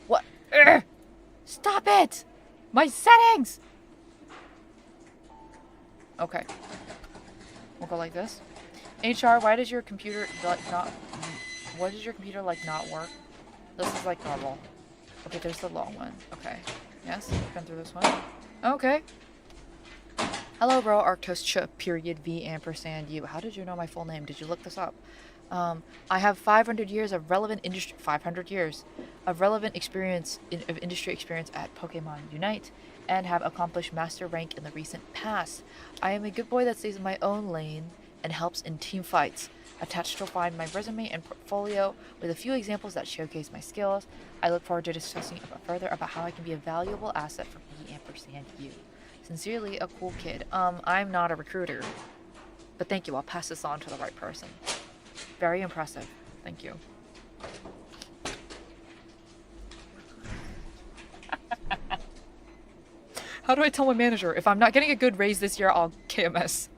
What? Urgh! Stop it! My settings! Okay. We'll go like this. HR, why does your computer not... What does your computer, like, not work? This is, like, normal. Okay, there's the long one. Okay. Yes, we've been through this one. Okay. Hello, bro. Arctos period V ampersand U. How did you know my full name? Did you look this up? I have 500 years of relevant industry... 500 years of relevant experience... of industry experience at Pokemon Unite, and have accomplished master rank in the recent past. I am a good boy that stays in my own lane and helps in team fights. Attached you'll find my resume and portfolio with a few examples that showcase my skills. I look forward to discussing further about how I can be a valuable asset for V ampersand U. Sincerely, a cool kid. I'm not a recruiter, but thank you. I'll pass this on to the right person. Very impressive. Thank you. How do I tell my manager? If I'm not getting a good raise this year, I'll KMS.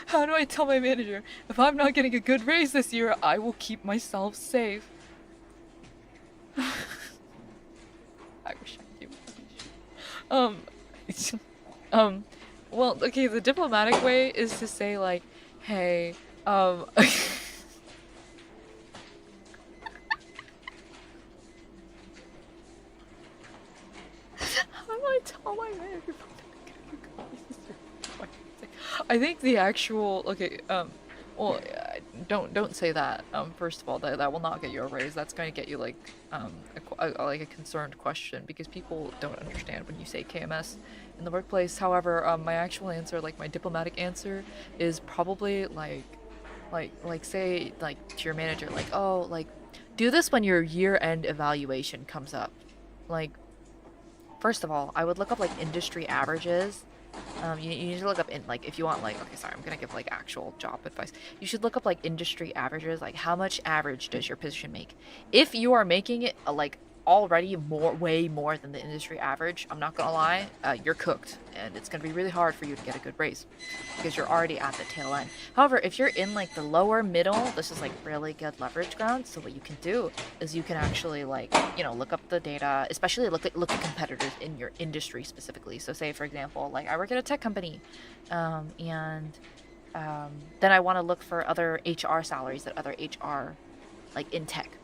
How do I tell my manager? If I'm not getting a good raise this year, I will keep myself safe. I wish I knew. Well, okay, the diplomatic way is to say, like, hey, how do I tell my manager? I think the actual, okay, well, don't say that. First of all, that will not get you a raise. That's going to get you, like, like a concerned question, because people don't understand when you say KMS in the workplace. However, my actual answer, like my diplomatic answer, is probably like say, like, to your manager, like, oh, like, do this when your year-end evaluation comes up. Like, first of all, I would look up, like, industry averages. You need to look up in, like, if you want, like, okay, sorry, I'm gonna give, like, actual job advice. You should look up, like, industry averages, like, how much average does your position make? If you are making it, like, already way more than the industry average, I'm not gonna lie, you're cooked, and it's gonna be really hard for you to get a good raise, because you're already at the tail end. However, if you're in, like, the lower middle, this is, like, really good leverage ground. So what you can do is you can actually, like, you know, look up the data, especially look at competitors in your industry specifically. So say, for example, like, I work at a tech company, and then I want to look for other HR salaries at other HR, like, in tech.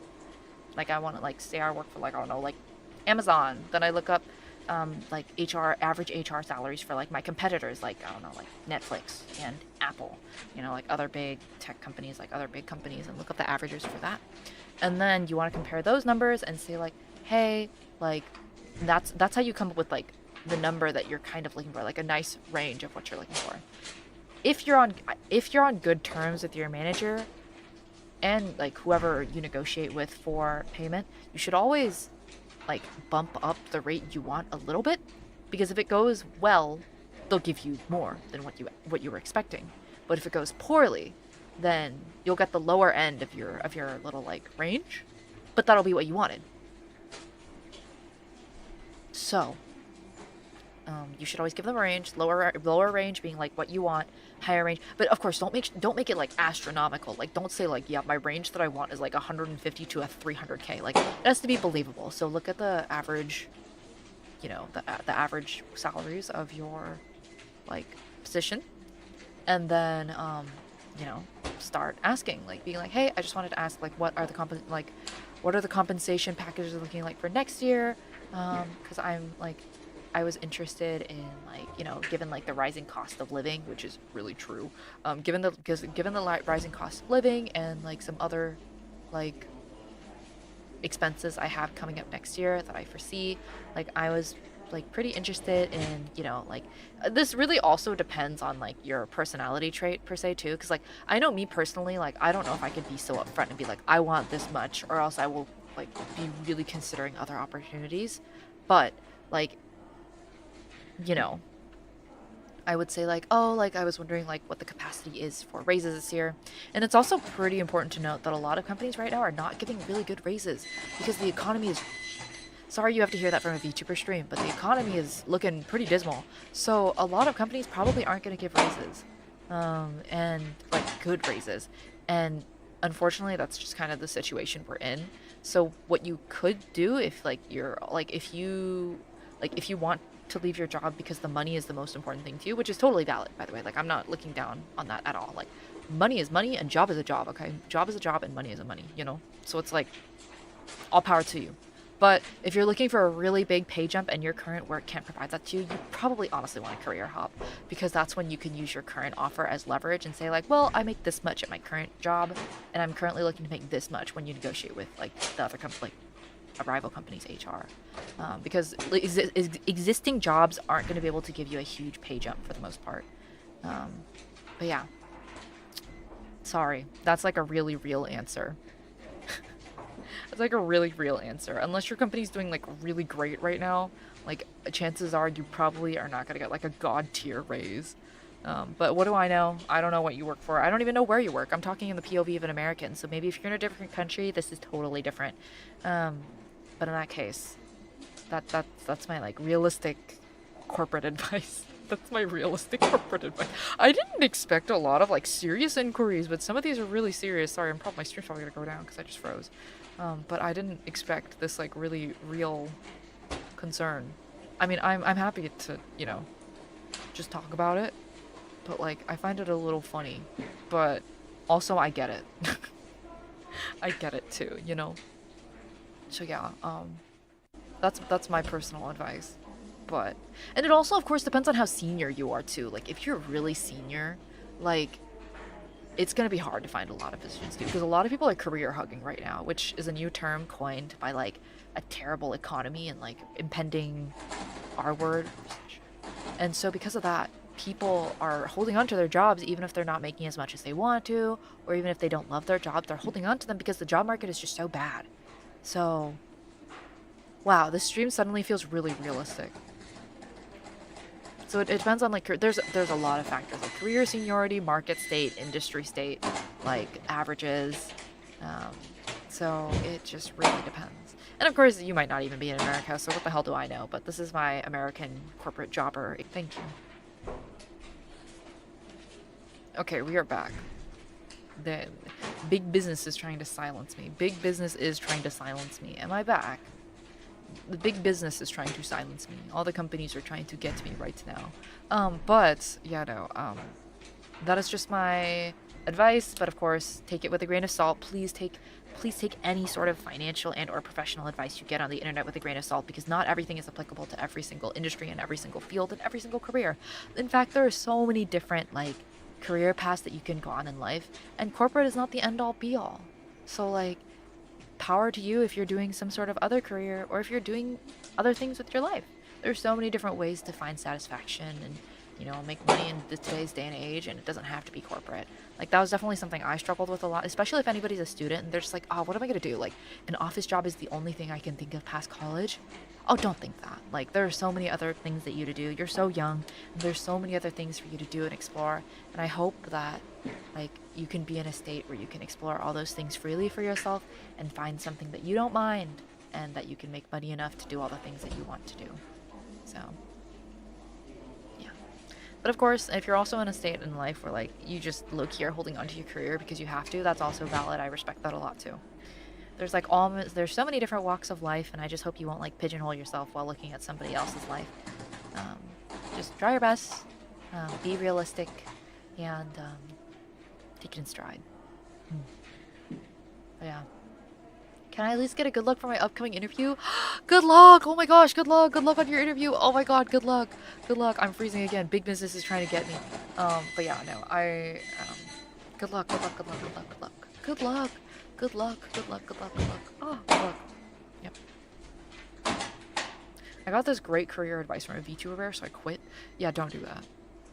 Like, I want to, like, say I work for, like, I don't know, like, Amazon. Then I look up, like, average HR salaries for, like, my competitors, like, I don't know, like, Netflix and Apple. You know, like, other big tech companies, like, other big companies, and look up the averages for that. And then you want to compare those numbers and say, like, hey, like, that's how you come up with, like, the number that you're kind of looking for, like a nice range of what you're looking for. If you're on good terms with your manager and like whoever you negotiate with for payment, you should always like bump up the rate you want a little bit, because if it goes well, they'll give you more than what you were expecting. But if it goes poorly, then you'll get the lower end of your little like range, but that'll be what you wanted. So you should always give them a range. Lower range being like what you want, higher range. But of course, don't make it like astronomical. Like don't say like, yeah, my range that I want is like 150 to a 300k. Like it has to be believable. So look at the average, you know, the average salaries of your like position, and then you know, start asking, like being like, hey, I just wanted to ask like what are the compensation packages looking like for next year? Because I was interested in like, you know, given like the rising cost of living, which is really true. Given the rising cost of living and like some other like expenses I have coming up next year that I foresee, like I was like pretty interested in, you know, like this really also depends on like your personality trait per se too, because like I know me personally, like I don't know if I could be so upfront and be like, I want this much, or else I will like be really considering other opportunities. But like, you know, I would say like, oh, like I was wondering like what the capacity is for raises this year. And it's also pretty important to note that a lot of companies right now are not giving really good raises because the economy is, sorry you have to hear that from a VTuber stream, but the economy is looking pretty dismal. So a lot of companies probably aren't going to give raises, and like good raises. And unfortunately, that's just kind of the situation we're in. So what you could do if like you're like, if you want to leave your job because the money is the most important thing to you, which is totally valid, by the way. Like I'm not looking down on that at all. Like money is money and job is a job, okay? Job is a job and money is a money, you know? So it's like all power to you. But if you're looking for a really big pay jump and your current work can't provide that to you, you probably honestly want a career hop, because that's when you can use your current offer as leverage and say like, well, I make this much at my current job and I'm currently looking to make this much when you negotiate with like the other company, like a rival company's HR, because existing jobs aren't going to be able to give you a huge pay jump for the most part. But yeah, sorry, that's like a really real answer. It's like a really real answer. Unless your company's doing like really great right now, like chances are you probably are not gonna get like a god tier raise. But what do I know? I don't know what you work for. I don't even know where you work. I'm talking in the POV of an American. So maybe if you're in a different country, this is totally different. But in that case, that's my like realistic corporate advice. That's my realistic corporate advice. I didn't expect a lot of like serious inquiries, but some of these are really serious. Sorry, my stream's probably gonna go down because I just froze. But I didn't expect this like really real concern. I mean, I'm happy to, you know, just talk about it, but like I find it a little funny, but also I get it. I get it too, you know. So yeah, that's my personal advice. But and it also of course depends on how senior you are too. Like if you're really senior, like it's going to be hard to find a lot of positions too, because a lot of people are career hugging right now, which is a new term coined by like a terrible economy and like impending R word. And so because of that, people are holding on to their jobs even if they're not making as much as they want to, or even if they don't love their job, they're holding on to them because the job market is just so bad. So wow, this stream suddenly feels really realistic. So it depends on like, there's a lot of factors like career seniority, market state, industry state, like averages. So it just really depends. And of course, you might not even be in America, so what the hell do I know? But this is my American corporate jobber. Thank you. Okay, we are back. The big business is trying to silence me. Big business is trying to silence me. Am I back? The big business is trying to silence me. All the companies are trying to get me right now. But yeah, no. That is just my advice. But of course, take it with a grain of salt. Please take any sort of financial and or professional advice you get on the internet with a grain of salt, because not everything is applicable to every single industry and every single field and every single career. In fact, there are so many different like career paths that you can go on in life, and corporate is not the end all be all. So like, power to you if you're doing some sort of other career or if you're doing other things with your life. There's so many different ways to find satisfaction and, you know, make money in today's day and age, and it doesn't have to be corporate. Like, that was definitely something I struggled with a lot, especially if anybody's a student and they're just like, oh, what am I gonna do? Like, an office job is the only thing I can think of past college. Oh, don't think that. Like, there are so many other things that you to do. You're so young, and there's so many other things for you to do and explore. And I hope that, like, you can be in a state where you can explore all those things freely for yourself and find something that you don't mind, and that you can make money enough to do all the things that you want to do. So, yeah. But of course, if you're also in a state in life where, like, you just low-key are holding onto your career because you have to, that's also valid. I respect that a lot too. There's like there's so many different walks of life, and I just hope you won't like pigeonhole yourself while looking at somebody else's life. Just try your best, be realistic, and take it in stride. But yeah. Can I at least get a good luck for my upcoming interview? Good luck! Oh my gosh, good luck! Good luck on your interview! Oh my god, good luck! Good luck! I'm freezing again. Big business is trying to get me. But yeah, no, good luck, good luck, good luck, good luck, good luck. Good luck! Good luck, good luck, good luck, good luck. Oh, good luck. Yep. I got this great career advice from a vtuber, so I quit. Yeah, don't do that.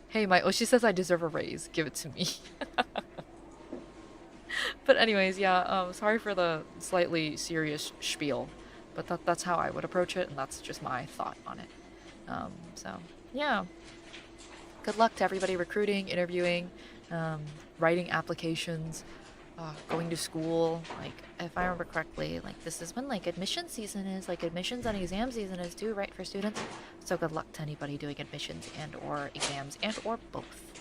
Hey, my Oshi says I deserve a raise. Give it to me. But anyways, yeah, sorry for the slightly serious spiel. But that's how I would approach it, and that's just my thought on it. So, yeah. Good luck to everybody recruiting, interviewing, writing applications, going to school. Like, if I remember correctly, like, this is when, like, admission season is. Like, admissions and exam season is too, right, for students? So good luck to anybody doing admissions and or exams and or both.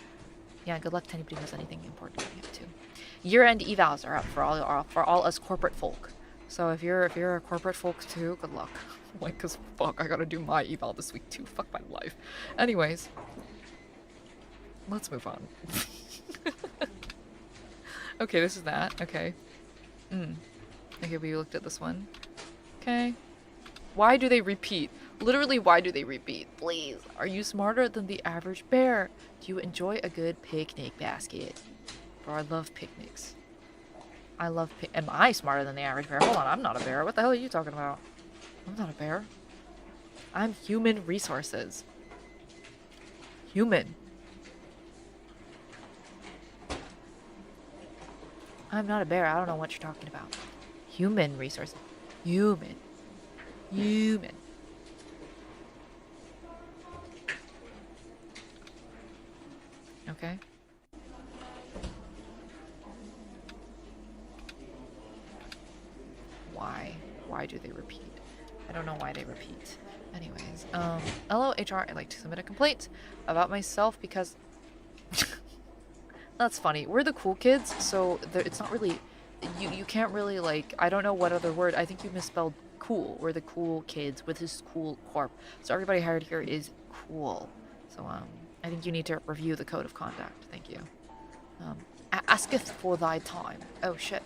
Yeah, good luck to anybody who has anything important coming up too. Year-end evals are up for all us corporate folk. So if you're a corporate folk too, good luck. Like, cause fuck, I gotta do my eval this week too. Fuck my life. Anyways, let's move on. Okay, this is that. Okay. Okay, we looked at this one. Okay. Why do they repeat? Literally, why do they repeat? Please. Are you smarter than the average bear? Do you enjoy a good picnic basket? Bro, I love picnics. I love Am I smarter than the average bear? Hold on, I'm not a bear. What the hell are you talking about? I'm not a bear. I'm human resources. Human. I'm not a bear. I don't know what you're talking about. Human resources. Human. Human. Okay. Why? Why do they repeat? I don't know why they repeat. Anyways, hello HR, I'd like to submit a complaint about myself because that's funny. We're the cool kids, so it's not really you can't really, like, I don't know what other word. I think you misspelled cool. We're the cool kids with his cool corp. So everybody hired here is cool. So I think you need to review the code of conduct. Thank you. Asketh for thy time. Oh shit.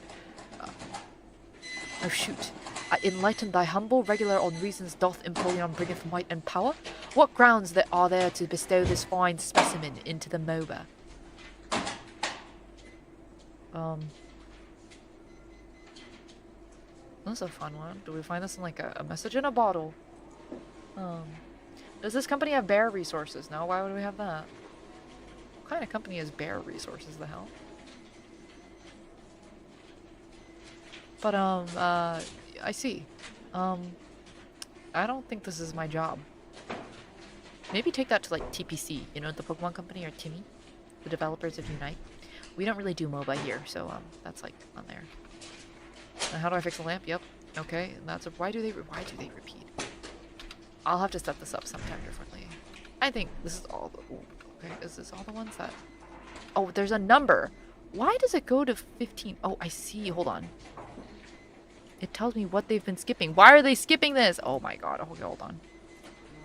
Oh shoot. I enlighten thy humble regular on reasons doth Empoleon bringeth might and power. What grounds there are there to bestow this fine specimen into the MOBA? That's a fun one. Do we find this in like a message in a bottle? Does this company have bear resources? No, why would we have that? What kind of company has bear resources, the hell? But, I see. I don't think this is my job. Maybe take that to, like, TPC, you know, the Pokemon Company, or Timmy, the developers of Unite. We don't really do MOBA here, so, that's, like, on there. Now, how do I fix a lamp? Yep. Okay, and that's why do they repeat? I'll have to set this up sometime differently. I think this is all the... Ooh, okay, is this all the ones that... Oh, there's a number! Why does it go to 15? Oh, I see. Hold on. It tells me what they've been skipping. Why are they skipping this? Oh my god. Okay, hold on.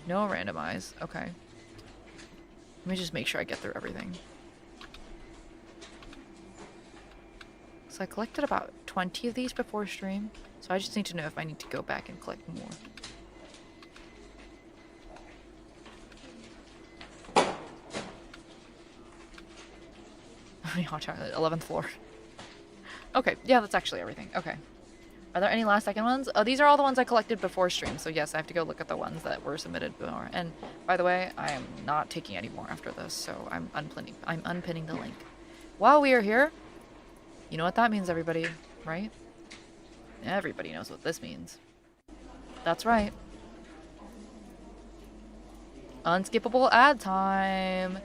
No randomize. Okay. Let me just make sure I get through everything. So I collected about 20 of these before stream. So I just need to know if I need to go back and collect more. Hot chocolate, 11th floor. Okay, yeah, that's actually everything. Okay. Are there any last second ones? These are all the ones I collected before stream, so yes, I have to go look at the ones that were submitted before. And by the way, I am not taking any more after this, so I'm unpinning the link. While we are here, you know what that means, everybody, right? Everybody knows what this means. That's right. Unskippable ad time.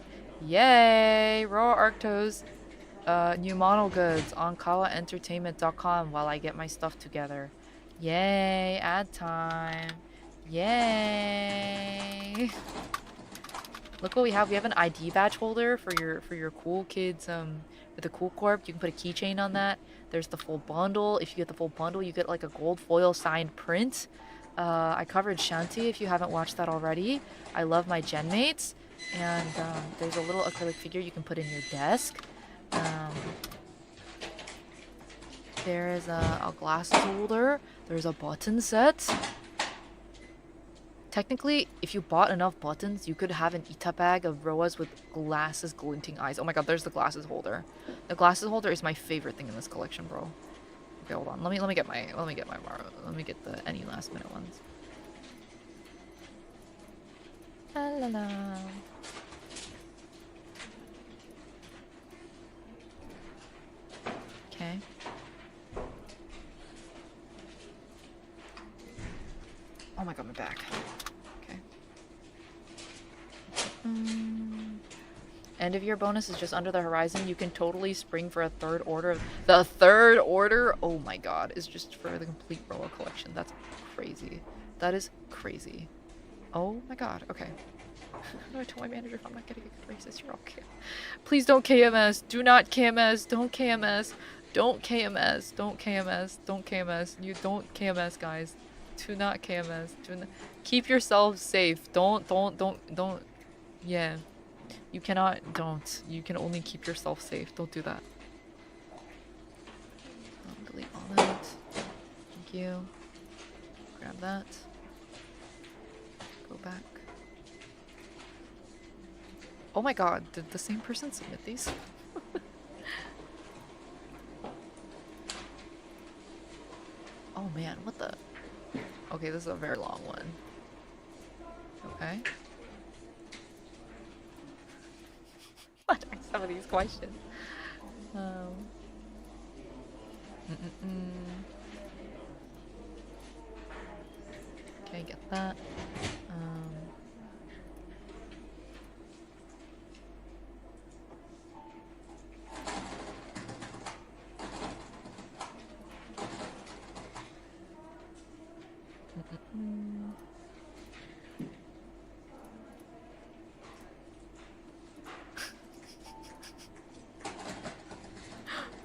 Yay! Rowa Arctos. New model goods on kawaentertainment.com while I get my stuff together. Yay! Ad time. Yay! Look what we have. We have an ID badge holder for your cool kids with a cool corp. You can put a keychain on that. There's the full bundle. If you get the full bundle, you get like a gold foil signed print. I covered Shanti if you haven't watched that already. I love my gen mates. And there's a little acrylic figure you can put in your desk. There is a glasses holder. There's a button set. Technically, if you bought enough buttons, you could have an Ita bag of Rowas with glasses glinting eyes. Oh my god, there's the glasses holder. The glasses holder is my favorite thing in this collection, bro. Okay, hold on. Let me get the any last minute ones. La la la. Okay. Oh my god, my back. Okay. End of year bonus is just under the horizon. You can totally spring for a third order. The third order, oh my god, is just for the complete Rowa collection. That's crazy. That is crazy. Oh my god, okay. How do I tell my manager if I'm not getting a good racist? You're okay. Please don't KMS. Do not KMS. Don't KMS. Don't KMS. Don't KMS. Don't KMS. You don't KMS, guys. Do not KMS. Do not. Keep yourselves safe. Don't. Yeah. You cannot. Don't. You can only keep yourself safe. Don't do that. Delete all that. Thank you. Grab that. Go back. Oh my god, did the same person submit these? Oh man, what the? Okay, this is a very long one. Okay. What are some of these questions? Okay, get that.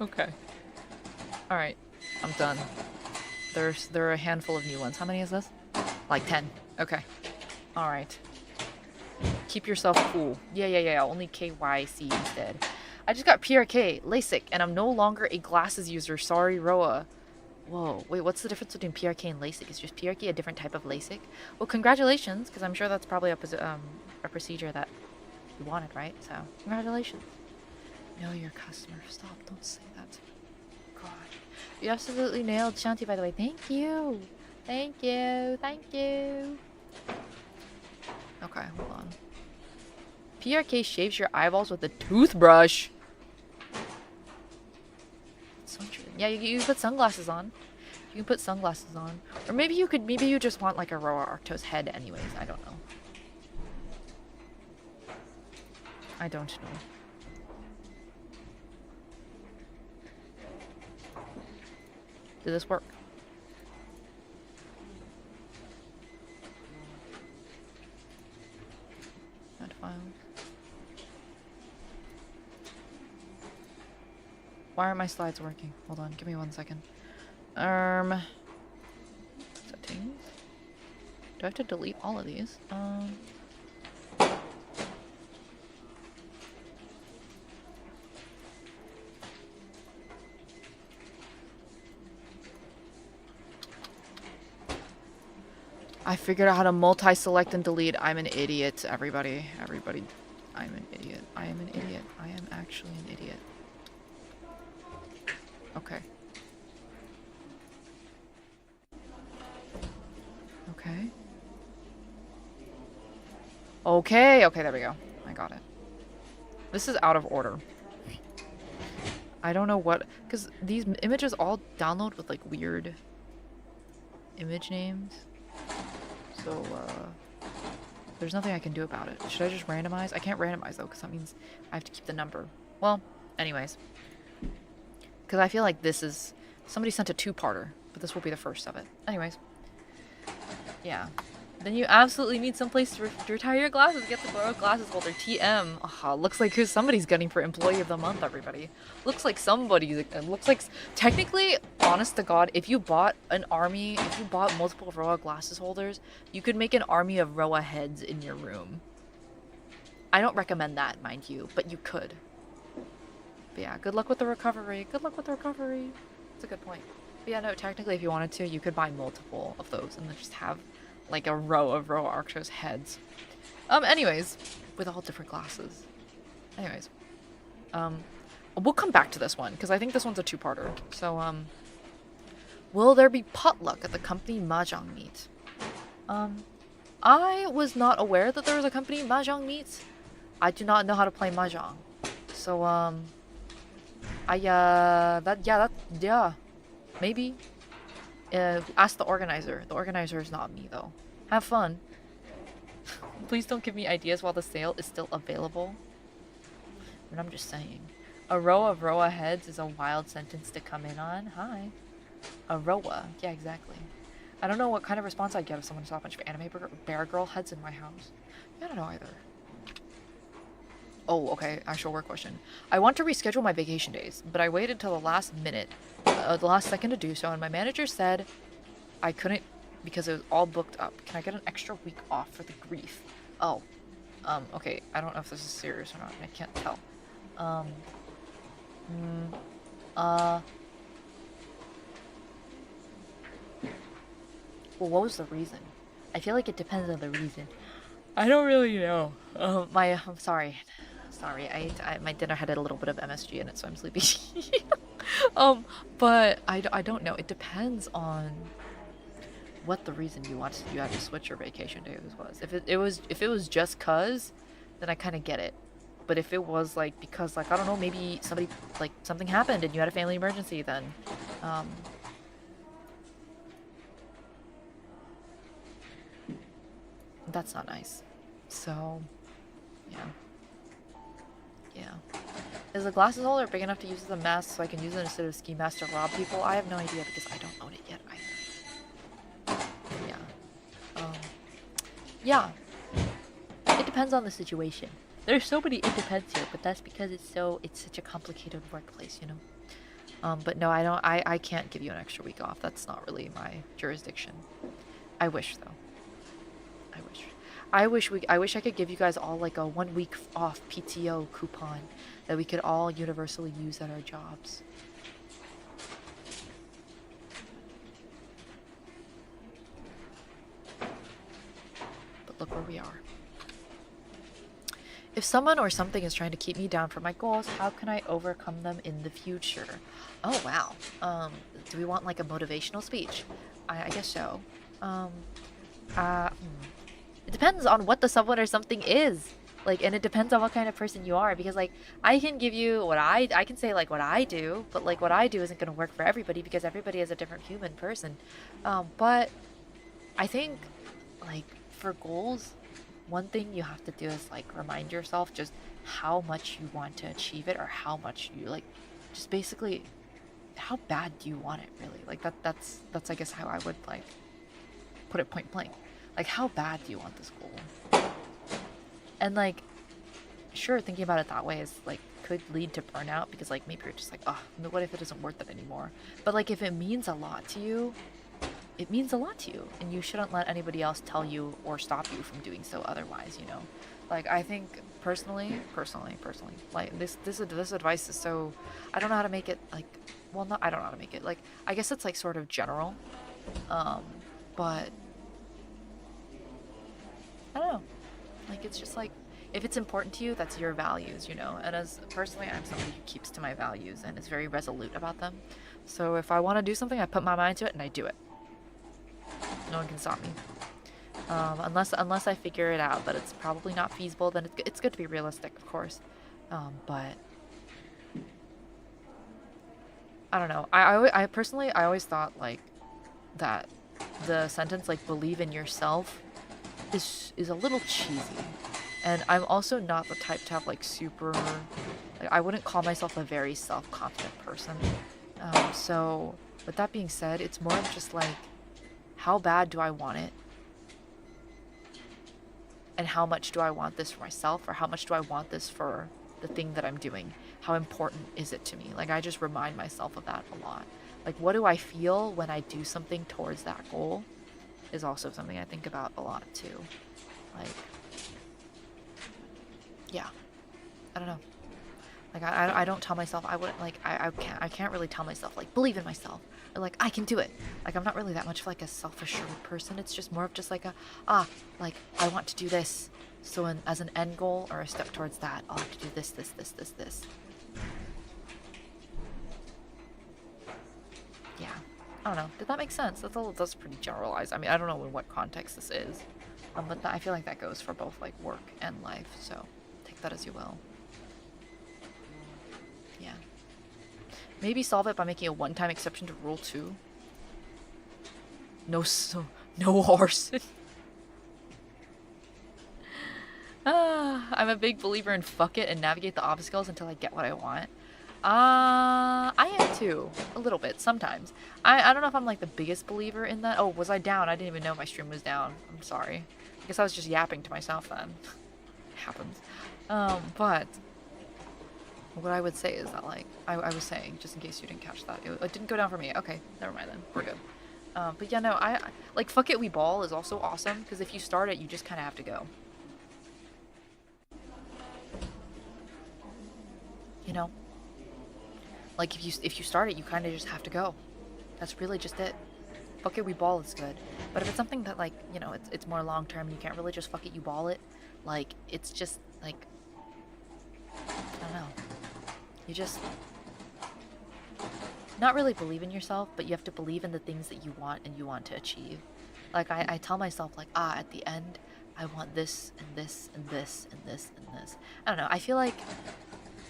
Okay. Alright. I'm done. There are a handful of new ones. How many is this? Like 10. Okay. Alright. Keep yourself cool. Yeah. Only KYC instead. I just got PRK, LASIK, and I'm no longer a glasses user. Sorry, Rowa. Whoa. Wait, what's the difference between PRK and LASIK? Is just PRK a different type of LASIK? Well, congratulations, because I'm sure that's probably a procedure that you wanted, right? So, congratulations. Know your customer. Stop. Don't say that to me. God. You absolutely nailed Shanti, by the way. Thank you. Thank you. Thank you. Okay, hold on. PRK shaves your eyeballs with a toothbrush. So interesting. Yeah, you put sunglasses on. You can put sunglasses on. Or maybe you just want like a Rowa Arctos head anyways. I don't know. I don't know. Did this work? Add file. Why aren't my slides working? Hold on, give me 1 second. Settings. Do I have to delete all of these? I figured out how to multi-select and delete. I'm an idiot, everybody. Everybody, I'm an idiot. I am an idiot. I am actually an idiot. Okay. Okay. Okay, okay, there we go. I got it. This is out of order. I don't know what... Because these images all download with, like, weird image names. So, there's nothing I can do about it. Should I just randomize? I can't randomize, though, because that means I have to keep the number. Well, anyways. Because I feel like this is... Somebody sent a two-parter, but this will be the first of it. Anyways. Yeah. Then you absolutely need some place to retire your glasses. Get the Rowa glasses holder. TM. Oh, looks like who somebody's gunning for Employee of the Month, everybody. Looks like somebody's... It looks like... Technically, honest to God, if you bought an army... If you bought multiple Rowa glasses holders, you could make an army of Rowa heads in your room. I don't recommend that, mind you, but you could. But yeah, good luck with the recovery. Good luck with the recovery. That's a good point. But yeah, no, technically if you wanted to, you could buy multiple of those and then just have like a row of Rowa Arctos heads. Anyways, with all different glasses. Anyways. We'll come back to this one, because I think this one's a two-parter. So, will there be potluck at the company mahjong meet? I was not aware that there was a company mahjong meet. I do not know how to play mahjong. So, yeah, maybe. Ask the organizer. The organizer is not me, though. Have fun. Please don't give me ideas while the sale is still available. But I'm just saying. A row of Rowa heads is a wild sentence to come in on. Hi. A Rowa. Yeah, exactly. I don't know what kind of response I'd get if someone saw a bunch of anime bear girl heads in my house. Yeah, I don't know either. Oh, okay. Actual work question. I want to reschedule my vacation days, but I waited till the last minute, the last second to do so, and my manager said I couldn't because it was all booked up. Can I get an extra week off for the grief? Oh. Okay. I don't know if this is serious or not. I can't tell. Well, what was the reason? I feel like it depends on the reason. I don't really know. I'm sorry. Sorry, my dinner had a little bit of MSG in it, so I'm sleepy. But I don't know. It depends on what the reason you had to switch your vacation days was. If it was just cause, then I kind of get it. But if it was like because like I don't know, maybe something happened and you had a family emergency, then that's not nice. So yeah. Is the glasses holder big enough to use as a mask so I can use it instead of ski mask to rob people? I have no idea because I don't own it yet either. Yeah. It depends on the situation. There's so many it depends here, but that's because it's such a complicated workplace, you know. But no, I can't give you an extra week off. That's not really my jurisdiction. I wish though. I wish I could give you guys all like a 1 week off PTO coupon that we could all universally use at our jobs. But look where we are. If someone or something is trying to keep me down from my goals, how can I overcome them in the future? Oh wow. Do we want like a motivational speech? I guess so. It depends on what the someone or something is. Like, and it depends on what kind of person you are. Because, like, I can give you what I can say, like, what I do. But, like, what I do isn't going to work for everybody because everybody is a different human person. But I think, like, for goals, one thing you have to do is, like, remind yourself just how much you want to achieve it or how much you, like, just basically, how bad do you want it, really? Like, that's I guess, how I would, like, put it point blank. Like, how bad do you want this goal? And, like, sure, thinking about it that way is, like, could lead to burnout because, like, maybe you're just like, oh, what if it isn't worth it anymore? But, like, if it means a lot to you, it means a lot to you. And you shouldn't let anybody else tell you or stop you from doing so otherwise, you know? Like, I think, personally, like, this advice is so... I don't know how to make it, like... Well, I don't know how to make it. Like, I guess it's, like, sort of general. But... I don't know. Like, it's just like, if it's important to you, that's your values, you know? And as, personally, I'm somebody who keeps to my values and is very resolute about them. So if I want to do something, I put my mind to it and I do it. No one can stop me. Unless I figure it out, but it's probably not feasible. Then it's good to be realistic, of course. But I don't know. I personally I always thought like that the sentence like believe in yourself is a little cheesy. And I'm also not the type to have like super like I wouldn't call myself a very self-confident person. So with that being said, it's more of just like how bad do I want it? And how much do I want this for myself, or how much do I want this for the thing that I'm doing? How important is it to me? Like I just remind myself of that a lot. Like what do I feel when I do something towards that goal is also something I think about a lot too. Like yeah, I don't know. Like I don't tell myself I wouldn't like I can't really tell myself like believe in myself or like I can do it. Like I'm not really that much of like a self-assured person. It's just more of just like a like I want to do this. So as an end goal or a step towards that, I'll have to do this. Yeah. I don't know. Did that make sense? That's pretty generalized. I mean, I don't know in what context this is. But I feel like that goes for both like work and life. So take that as you will. Yeah. Maybe solve it by making a one-time exception to Rule 2. No arson. I'm a big believer in fuck it and navigate the obstacles until I get what I want. I am too. A little bit, sometimes. I don't know if I'm like the biggest believer in that. Oh, was I down? I didn't even know my stream was down. I'm sorry. I guess I was just yapping to myself then. It happens. But what I would say is that like, I was saying, just in case you didn't catch that, it didn't go down for me. Okay, never mind then. We're good. But yeah, no, I like fuck it we ball is also awesome because if you start it, you just kind of have to go. You know? Like if you start it, you kind of just have to go. That's really just it. Fuck it we ball is good. But if it's something that like, you know, it's more long term, you can't really just fuck it you ball it. Like it's just like I don't know. You just not really believe in yourself, but you have to believe in the things that you want and you want to achieve. Like I tell myself like, at the end, I want this and this and this and this and this. I don't know. I feel like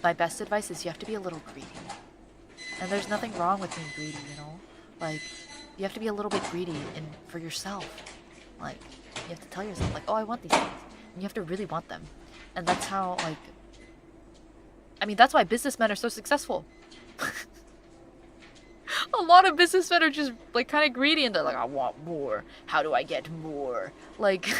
my best advice is you have to be a little greedy. And there's nothing wrong with being greedy, you know? Like, you have to be a little bit greedy for yourself. Like, you have to tell yourself, like, oh, I want these things. And you have to really want them. And that's how, like... I mean, that's why businessmen are so successful. A lot of businessmen are just, like, kind of greedy and they're like, I want more. How do I get more? Like...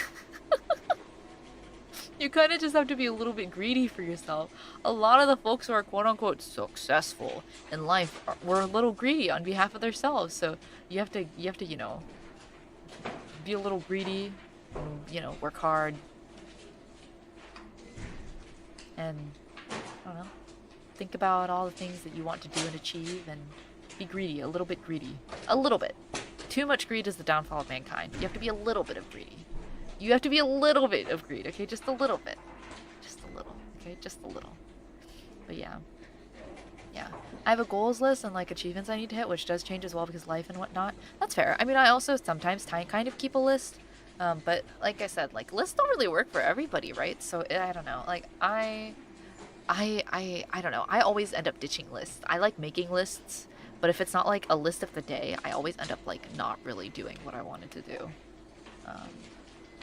You kind of just have to be a little bit greedy for yourself. A lot of the folks who are quote-unquote successful in life were a little greedy on behalf of themselves. So you have to, you know, be a little greedy, you know, work hard. And, I don't know, think about all the things that you want to do and achieve and be greedy, a little bit greedy. A little bit. Too much greed is the downfall of mankind. You have to be a little bit of greedy. You have to be a little bit of greed, okay? Just a little bit. Just a little, okay? Just a little. But yeah. Yeah. I have a goals list and like achievements I need to hit, which does change as well because life and whatnot. That's fair. I mean, I also sometimes kind of keep a list. But like I said, like lists don't really work for everybody, right? So I don't know. Like I don't know. I always end up ditching lists. I like making lists, but if it's not like a list of the day, I always end up like not really doing what I wanted to do.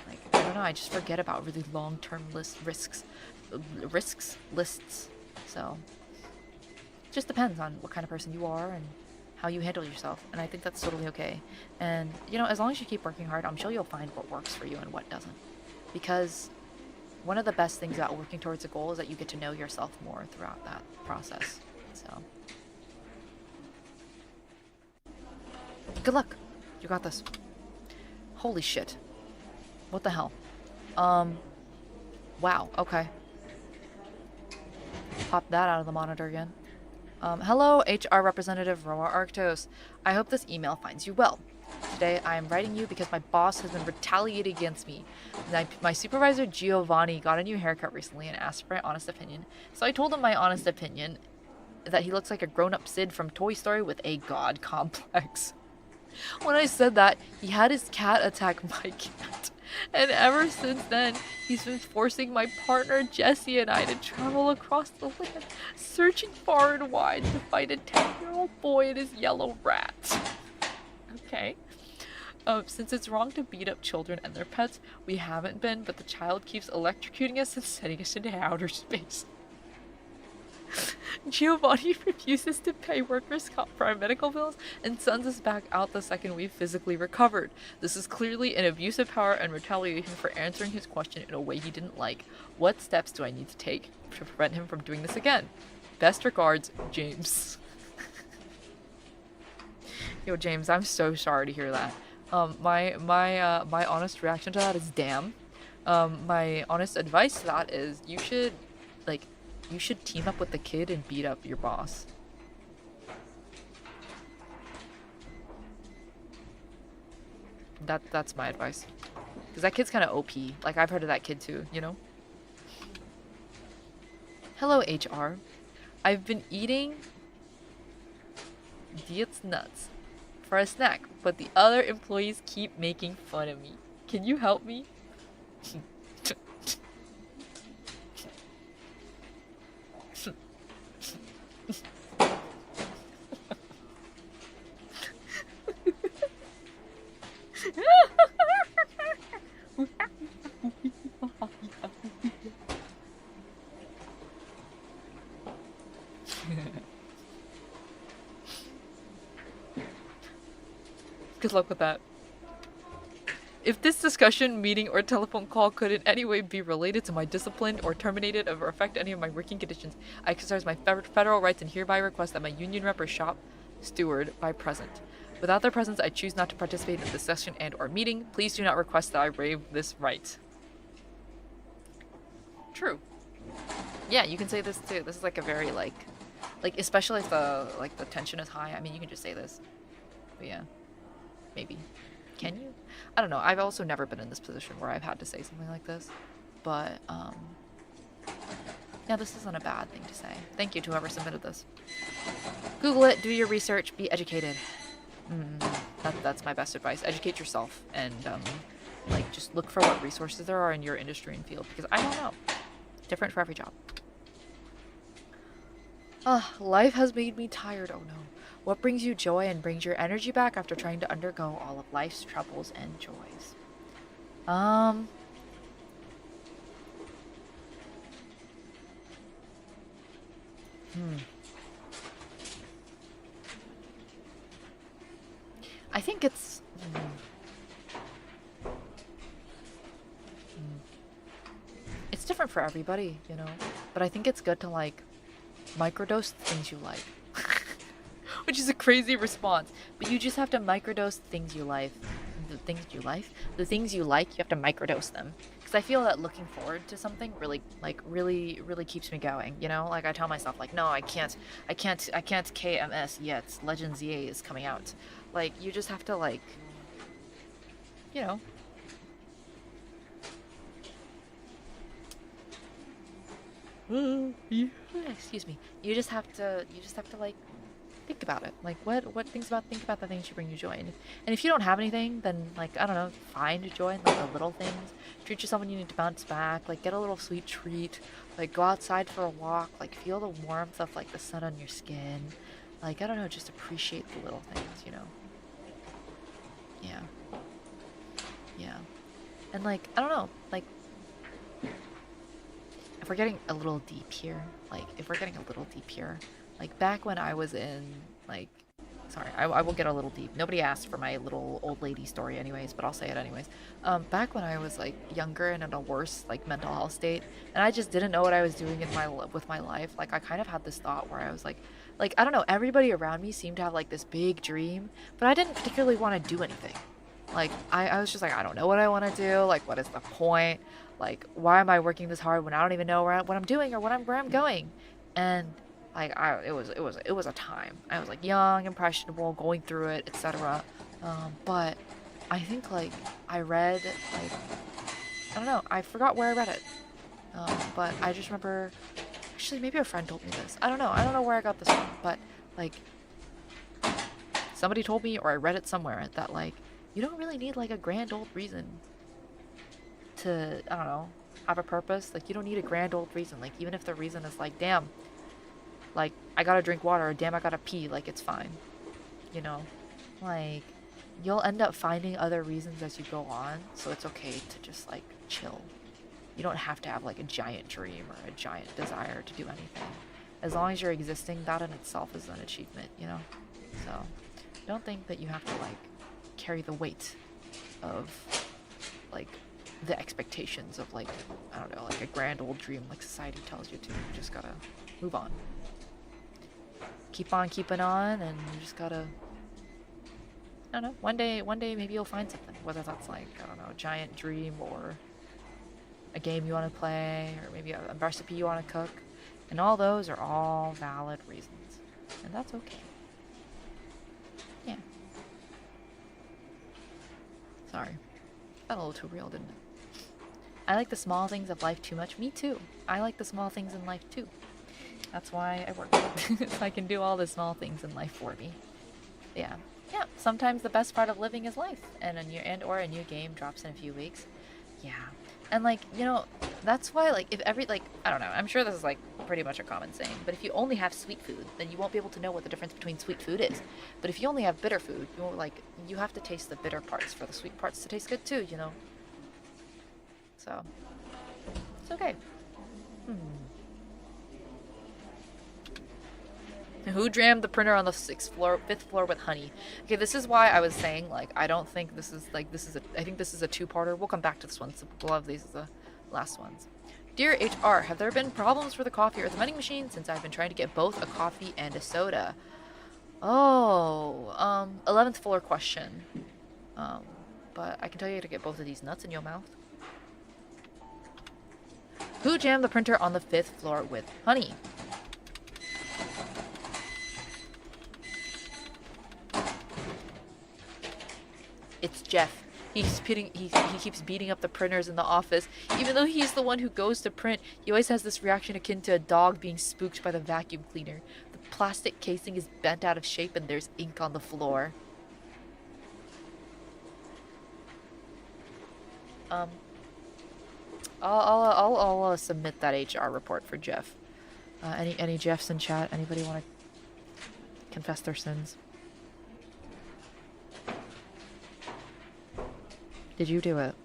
Like, I don't know, I just forget about really long-term lists. So, it just depends on what kind of person you are and how you handle yourself. And I think that's totally okay. And, you know, as long as you keep working hard, I'm sure you'll find what works for you and what doesn't. Because one of the best things about working towards a goal is that you get to know yourself more throughout that process. So, good luck. You got this. Holy shit. What the hell? Wow, okay. Pop that out of the monitor again. Hello, HR Representative Rowa Arctos. I hope this email finds you well. Today, I am writing you because my boss has been retaliating against me. My supervisor, Giovanni, got a new haircut recently and asked for my honest opinion. So I told him my honest opinion, that he looks like a grown-up Sid from Toy Story with a god complex. When I said that, he had his cat attack my cat. And ever since then, he's been forcing my partner Jesse and I to travel across the land, searching far and wide to find a 10-year-old boy and his yellow rat. Okay. Since it's wrong to beat up children and their pets, we haven't been, but the child keeps electrocuting us and sending us into outer space. Giovanni refuses to pay workers' comp for our medical bills and sends us back out the second we've physically recovered. This is clearly an abuse of power and retaliation for answering his question in a way he didn't like. What steps do I need to take to prevent him from doing this again? Best regards, James. Yo, James, I'm so sorry to hear that. My honest reaction to that is damn. My honest advice to that is you should team up with the kid and beat up your boss. That's my advice. Because that kid's kind of OP. Like, I've heard of that kid too, you know? Hello, HR. I've been eating Diet's nuts for a snack, but the other employees keep making fun of me. Can you help me? Good luck with that. If this discussion, meeting, or telephone call could in any way be related to my discipline or terminated or affect any of my working conditions, I exercise my federal rights and hereby request that my union rep or shop steward be present. Without their presence, I choose not to participate in this session and or meeting. Please do not request that I waive this right. True. Yeah, you can say this too. This is like a very like especially if the tension is high. I mean, you can just say this. But yeah. Maybe. Can you? I don't know. I've also never been in this position where I've had to say something like this. But, yeah, this isn't a bad thing to say. Thank you to whoever submitted this. Google it, do your research, be educated. That's my best advice. Educate yourself and, like, just look for what resources there are in your industry and field. Because I don't know. Different for every job. Life has made me tired, oh no. What brings you joy and brings your energy back after trying to undergo all of life's troubles and joys? I think it's... It's different for everybody, you know? But I think it's good to, like, microdose the things you like. Which is a crazy response. But you just have to microdose the things you like. The things you like? The things you like, you have to microdose them. Because I feel that looking forward to something really keeps me going, you know? Like, I tell myself, like, no, I can't KMS yet. Legend ZA is coming out. Like, you just have to, like, you know. Excuse me. You just have to, like, think about it. Like, think about the things that bring you joy. And if you don't have anything, then, like, I don't know, find joy in, like, the little things. Treat yourself when you need to bounce back. Like, get a little sweet treat. Like, go outside for a walk. Like, feel the warmth of, like, the sun on your skin. Like, I don't know, just appreciate the little things, you know? Yeah. Yeah. And, like, I don't know, like, if we're getting a little deep here, like, back when I was in, like, sorry, I will get a little deep. Nobody asked for my little old lady story anyways, but I'll say it anyways. Back when I was, like, younger and in a worse, like, mental health state, and I just didn't know what I was doing with my life, like, I kind of had this thought where I was like, I don't know, everybody around me seemed to have, like, this big dream, but I didn't particularly want to do anything. Like, I was just like, I don't know what I want to do, like, what is the point? Like, why am I working this hard when I don't even know what I'm doing or where I'm going? And like, it was a time. I was like young, impressionable, going through it, etc. But I think like I read like I don't know, I forgot where I read it. But I just remember actually maybe a friend told me this. I don't know where I got this from, but like somebody told me or I read it somewhere that like you don't really need like a grand old reason to, I don't know, have a purpose. Like, you don't need a grand old reason. Like, even if the reason is like, damn, like, I gotta drink water, or damn, I gotta pee, like, it's fine. You know? Like, you'll end up finding other reasons as you go on, so it's okay to just, like, chill. You don't have to have, like, a giant dream or a giant desire to do anything. As long as you're existing, that in itself is an achievement, you know? So, don't think that you have to, like, carry the weight of, like, the expectations of, like, I don't know, like a grand old dream like society tells you to. You just gotta move on. Keep on keeping on, and you just gotta, I don't know, one day maybe you'll find something. Whether that's, like, I don't know, a giant dream, or a game you want to play, or maybe a recipe you want to cook. And all those are all valid reasons. And that's okay. Yeah. Sorry. Got a little too real, didn't it? I like the small things of life too much. Me too. I like the small things in life too. That's why I work. So I can do all the small things in life for me. Yeah. Yeah. Sometimes the best part of living is life. And or a new game drops in a few weeks. Yeah. And, like, you know, that's why, like, if every, like, I don't know, I'm sure this is, like, pretty much a common saying, but if you only have sweet food, then you won't be able to know what the difference between sweet food is. But if you only have bitter food, you have to taste the bitter parts for the sweet parts to taste good too, you know? So, it's okay. Who jammed the printer on the 5th floor with honey? Okay, this is why I was saying, like, I don't think this is, like, I think this is a two-parter. We'll come back to this one, so we'll have these as the last ones. Dear HR, have there been problems for the coffee or the vending machine since I've been trying to get both a coffee and a soda? Oh, 11th floor question. But I can tell you to get both of these nuts in your mouth. Who jammed the printer on the 5th floor with honey? It's Jeff. He keeps beating up the printers in the office. Even though he's the one who goes to print, he always has this reaction akin to a dog being spooked by the vacuum cleaner. The plastic casing is bent out of shape and there's ink on the floor. I'll submit that HR report for Jeff. Any Jeffs in chat? Anybody want to confess their sins? Did you do it?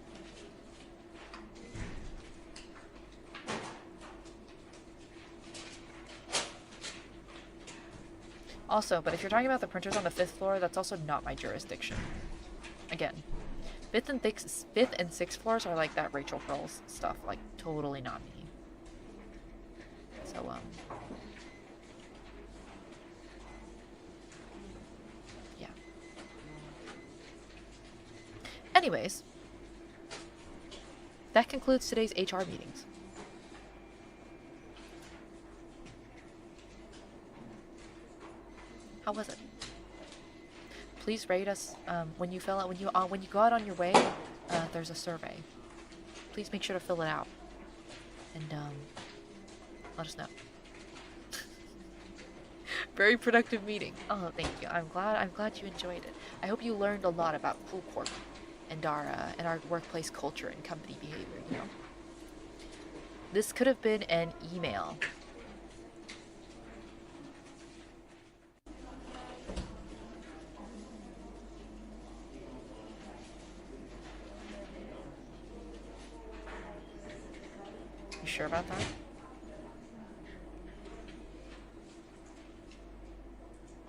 Also, but if you're talking about the printers on the 5th floor, that's also not my jurisdiction. Again, 5th and 6th floors are like that Rachel Pearl's stuff, like totally not me. So, yeah. Anyways, that concludes today's HR meetings. How was it? Please rate us when you go out on your way. There's a survey. Please make sure to fill it out and let us know. Very productive meeting. Oh, thank you. I'm glad you enjoyed it. I hope you learned a lot about Cool Corp and our workplace culture and company behavior. You know, this could have been an email. You sure about that?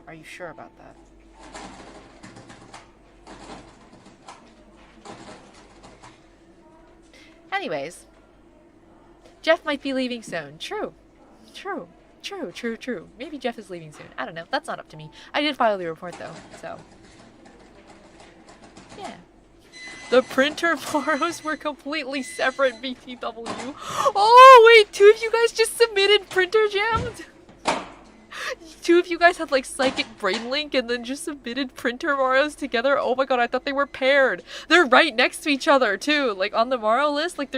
Are you sure about that? Anyways, Jeff might be leaving soon. True. Maybe Jeff is leaving soon. I don't know. That's not up to me. I did file the report though, so. Yeah. The printer borrows were completely separate BTW. Oh, wait, 2 of you guys just submitted printer jams? 2 of you guys had like psychic brain link and then just submitted printer Marios together. Oh my god, I thought they were paired. They're right next to each other too. Like on the Mario list, like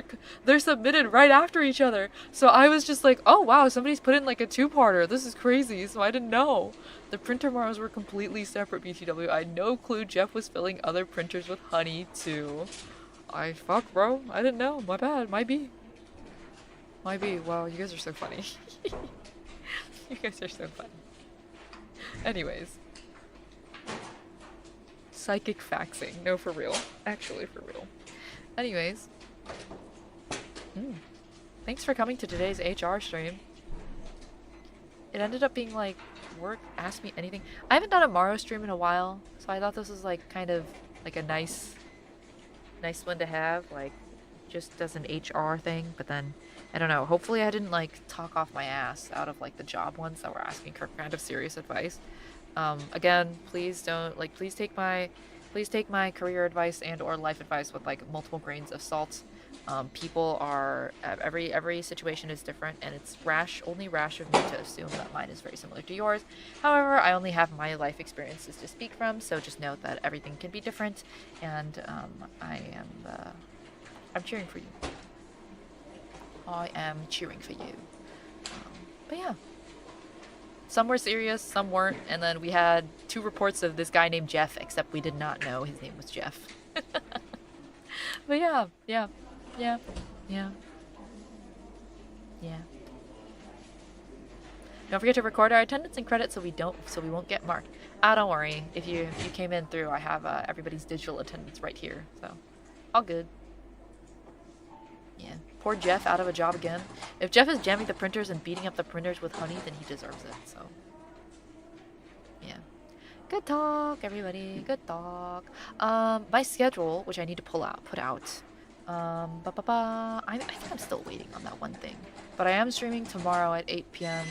they're submitted right after each other. So I was just like, oh wow, somebody's put in like a 2-parter. This is crazy. So I didn't know. The printer Marios were completely separate BTW. I had no clue Jeff was filling other printers with honey too. Fuck, bro. I didn't know. My bad. Might be. Might be. Wow, you guys are so funny. You guys are so funny. Anyways. Psychic faxing. No, for real. Actually, for real. Anyways. Thanks for coming to today's HR stream. It ended up being like, work, ask me anything. I haven't done a Morrow stream in a while, so I thought this was like kind of like a nice one to have, like just as an HR thing. But then I don't know, hopefully I didn't like talk off my ass out of like the job ones that were asking for kind of serious advice. Again, please don't like, please take my career advice and or life advice with like multiple grains of salt. People are, every situation is different, and it's only rash of me to assume that mine is very similar to yours. However, I only have my life experiences to speak from, so just note that everything can be different, and I'm cheering for you. I am cheering for you. But yeah. Some were serious, some weren't, and then we had 2 reports of this guy named Jeff, except we did not know his name was Jeff. But yeah. Don't forget to record our attendance and credit so we won't get marked. Don't worry. If you came in through, I have everybody's digital attendance right here, so all good. Yeah. Poor Jeff out of a job again. If Jeff is jamming the printers and beating up the printers with honey, then he deserves it, so. Yeah. Good talk, everybody. Good talk. My schedule, which I need to put out. I think I'm still waiting on that one thing. But I am streaming tomorrow at 8 p.m.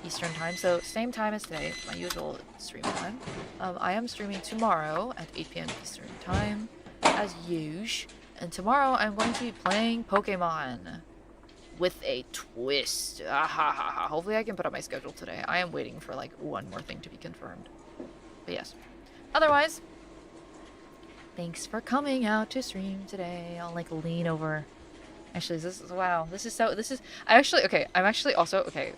Eastern time, so same time as today, my usual stream time. I am streaming tomorrow at 8 p.m. Eastern time, as usual. And tomorrow I'm going to be playing Pokemon with a twist. Hopefully I can put up my schedule today. I am waiting for like one more thing to be confirmed. But yes. Otherwise, thanks for coming out to stream today. I'll like lean over. Actually, I'm actually also, okay,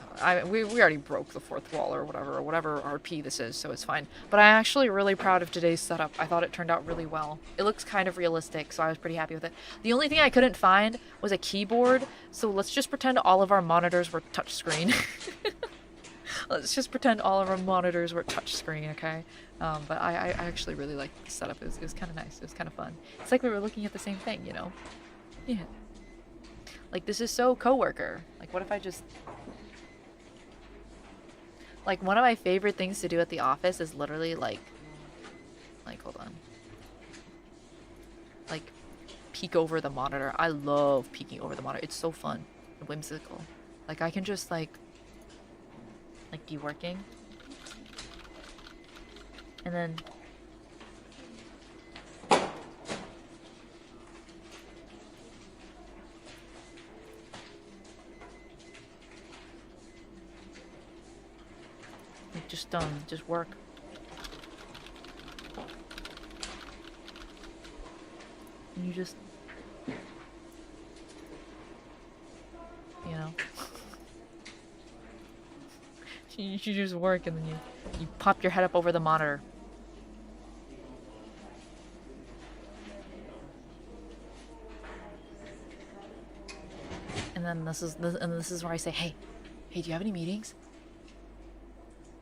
we already broke the 4th wall or whatever RP this is, so it's fine. But I'm actually really proud of today's setup. I thought it turned out really well. It looks kind of realistic, so I was pretty happy with it. The only thing I couldn't find was a keyboard, so let's just pretend all of our monitors were touchscreen. Let's just pretend all of our monitors were touchscreen, okay? But I actually really liked the setup. It was kind of nice. It was kind of fun. It's like we were looking at the same thing, you know? Yeah. Like, this is so coworker. Like, what if I just... Like, one of my favorite things to do at the office is literally, like, hold on. Like, peek over the monitor. I love peeking over the monitor. It's so fun and whimsical. Like, I can just, like, be working. And then... just work. And you just, you know, you just work, and then you pop your head up over the monitor. And then this is where I say, hey, do you have any meetings?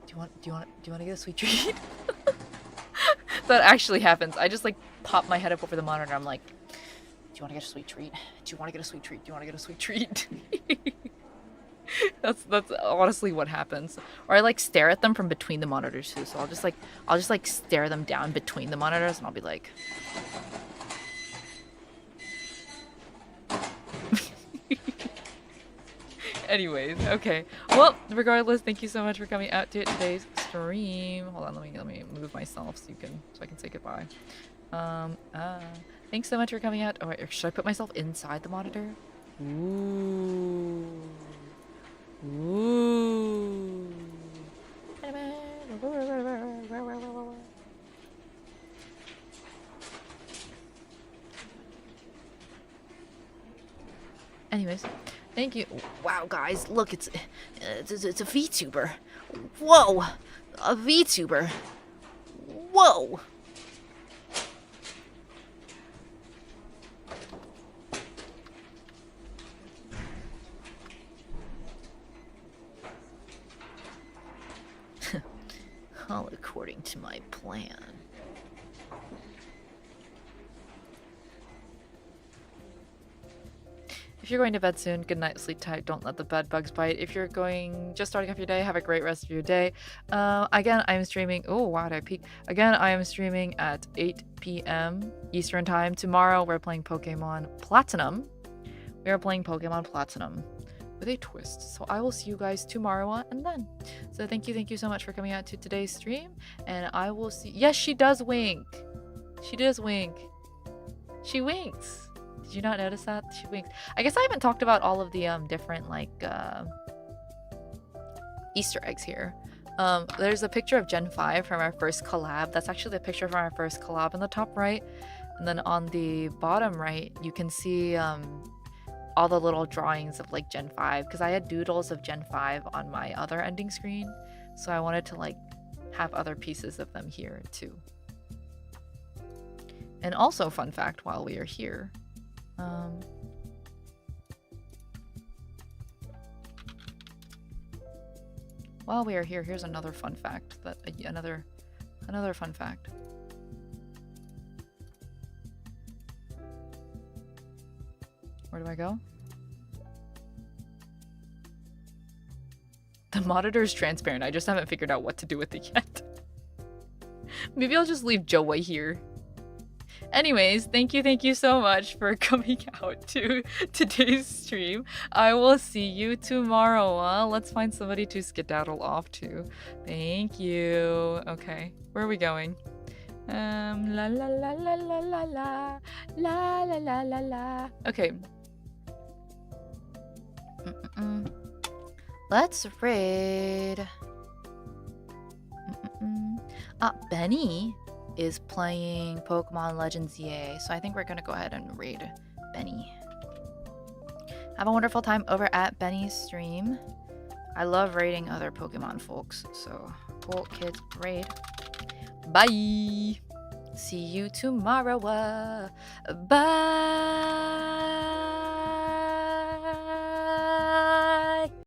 Do you want to get a sweet treat? That actually happens. I just like pop my head up over the monitor. I'm like, do you want to get a sweet treat? Do you want to get a sweet treat? Do you want to get a sweet treat? That's honestly what happens. Or I like stare at them from between the monitors too. So I'll just like stare them down between the monitors, and I'll be like, anyways, okay. Well, regardless, thank you so much for coming out to today's stream. Hold on, let me move myself so I can say goodbye. Thanks so much for coming out. Oh wait, should I put myself inside the monitor? Ooh. Ooh. Anyways, thank you. Wow, guys, look, it's a VTuber. Whoa, a VTuber. Whoa. according to my plan. If you're going to bed soon, good night, sleep tight, don't let the bed bugs bite. If you're just starting off your day, have a great rest of your day. Again, I'm streaming, oh wow, did I peek? Again, I am streaming at 8 p.m. Eastern time. Tomorrow, we're playing Pokemon Platinum. We are playing Pokemon Platinum with a twist. So I will see you guys tomorrow and then. So thank you so much for coming out to today's stream. And I will see, yes, she does wink. She does wink. She winks. Did you not notice that? She winks. I guess I haven't talked about all of the different like Easter eggs here. There's a picture of Gen 5 from our first collab. That's actually the picture from our first collab in the top right. And then on the bottom right, you can see all the little drawings of like Gen 5, because I had doodles of Gen 5 on my other ending screen. So I wanted to like have other pieces of them here too. And also, fun fact while we are here, while we are here, here's another fun fact another fun fact. Where do I go? The monitor is transparent. I just haven't figured out what to do with it yet. Maybe I'll just leave Joey here. Anyways, thank you so much for coming out to today's stream. I will see you tomorrow. Let's find somebody to skedaddle off to. Thank you. Okay, where are we going? La la la la la la la la la la la la. Okay. Let's raid. Benny is playing Pokemon Legends EA, so I think we're gonna go ahead and raid Benny. Have a wonderful time over at Benny's stream. I love raiding other Pokemon folks, so cool kids raid. Bye! See you tomorrow. Bye!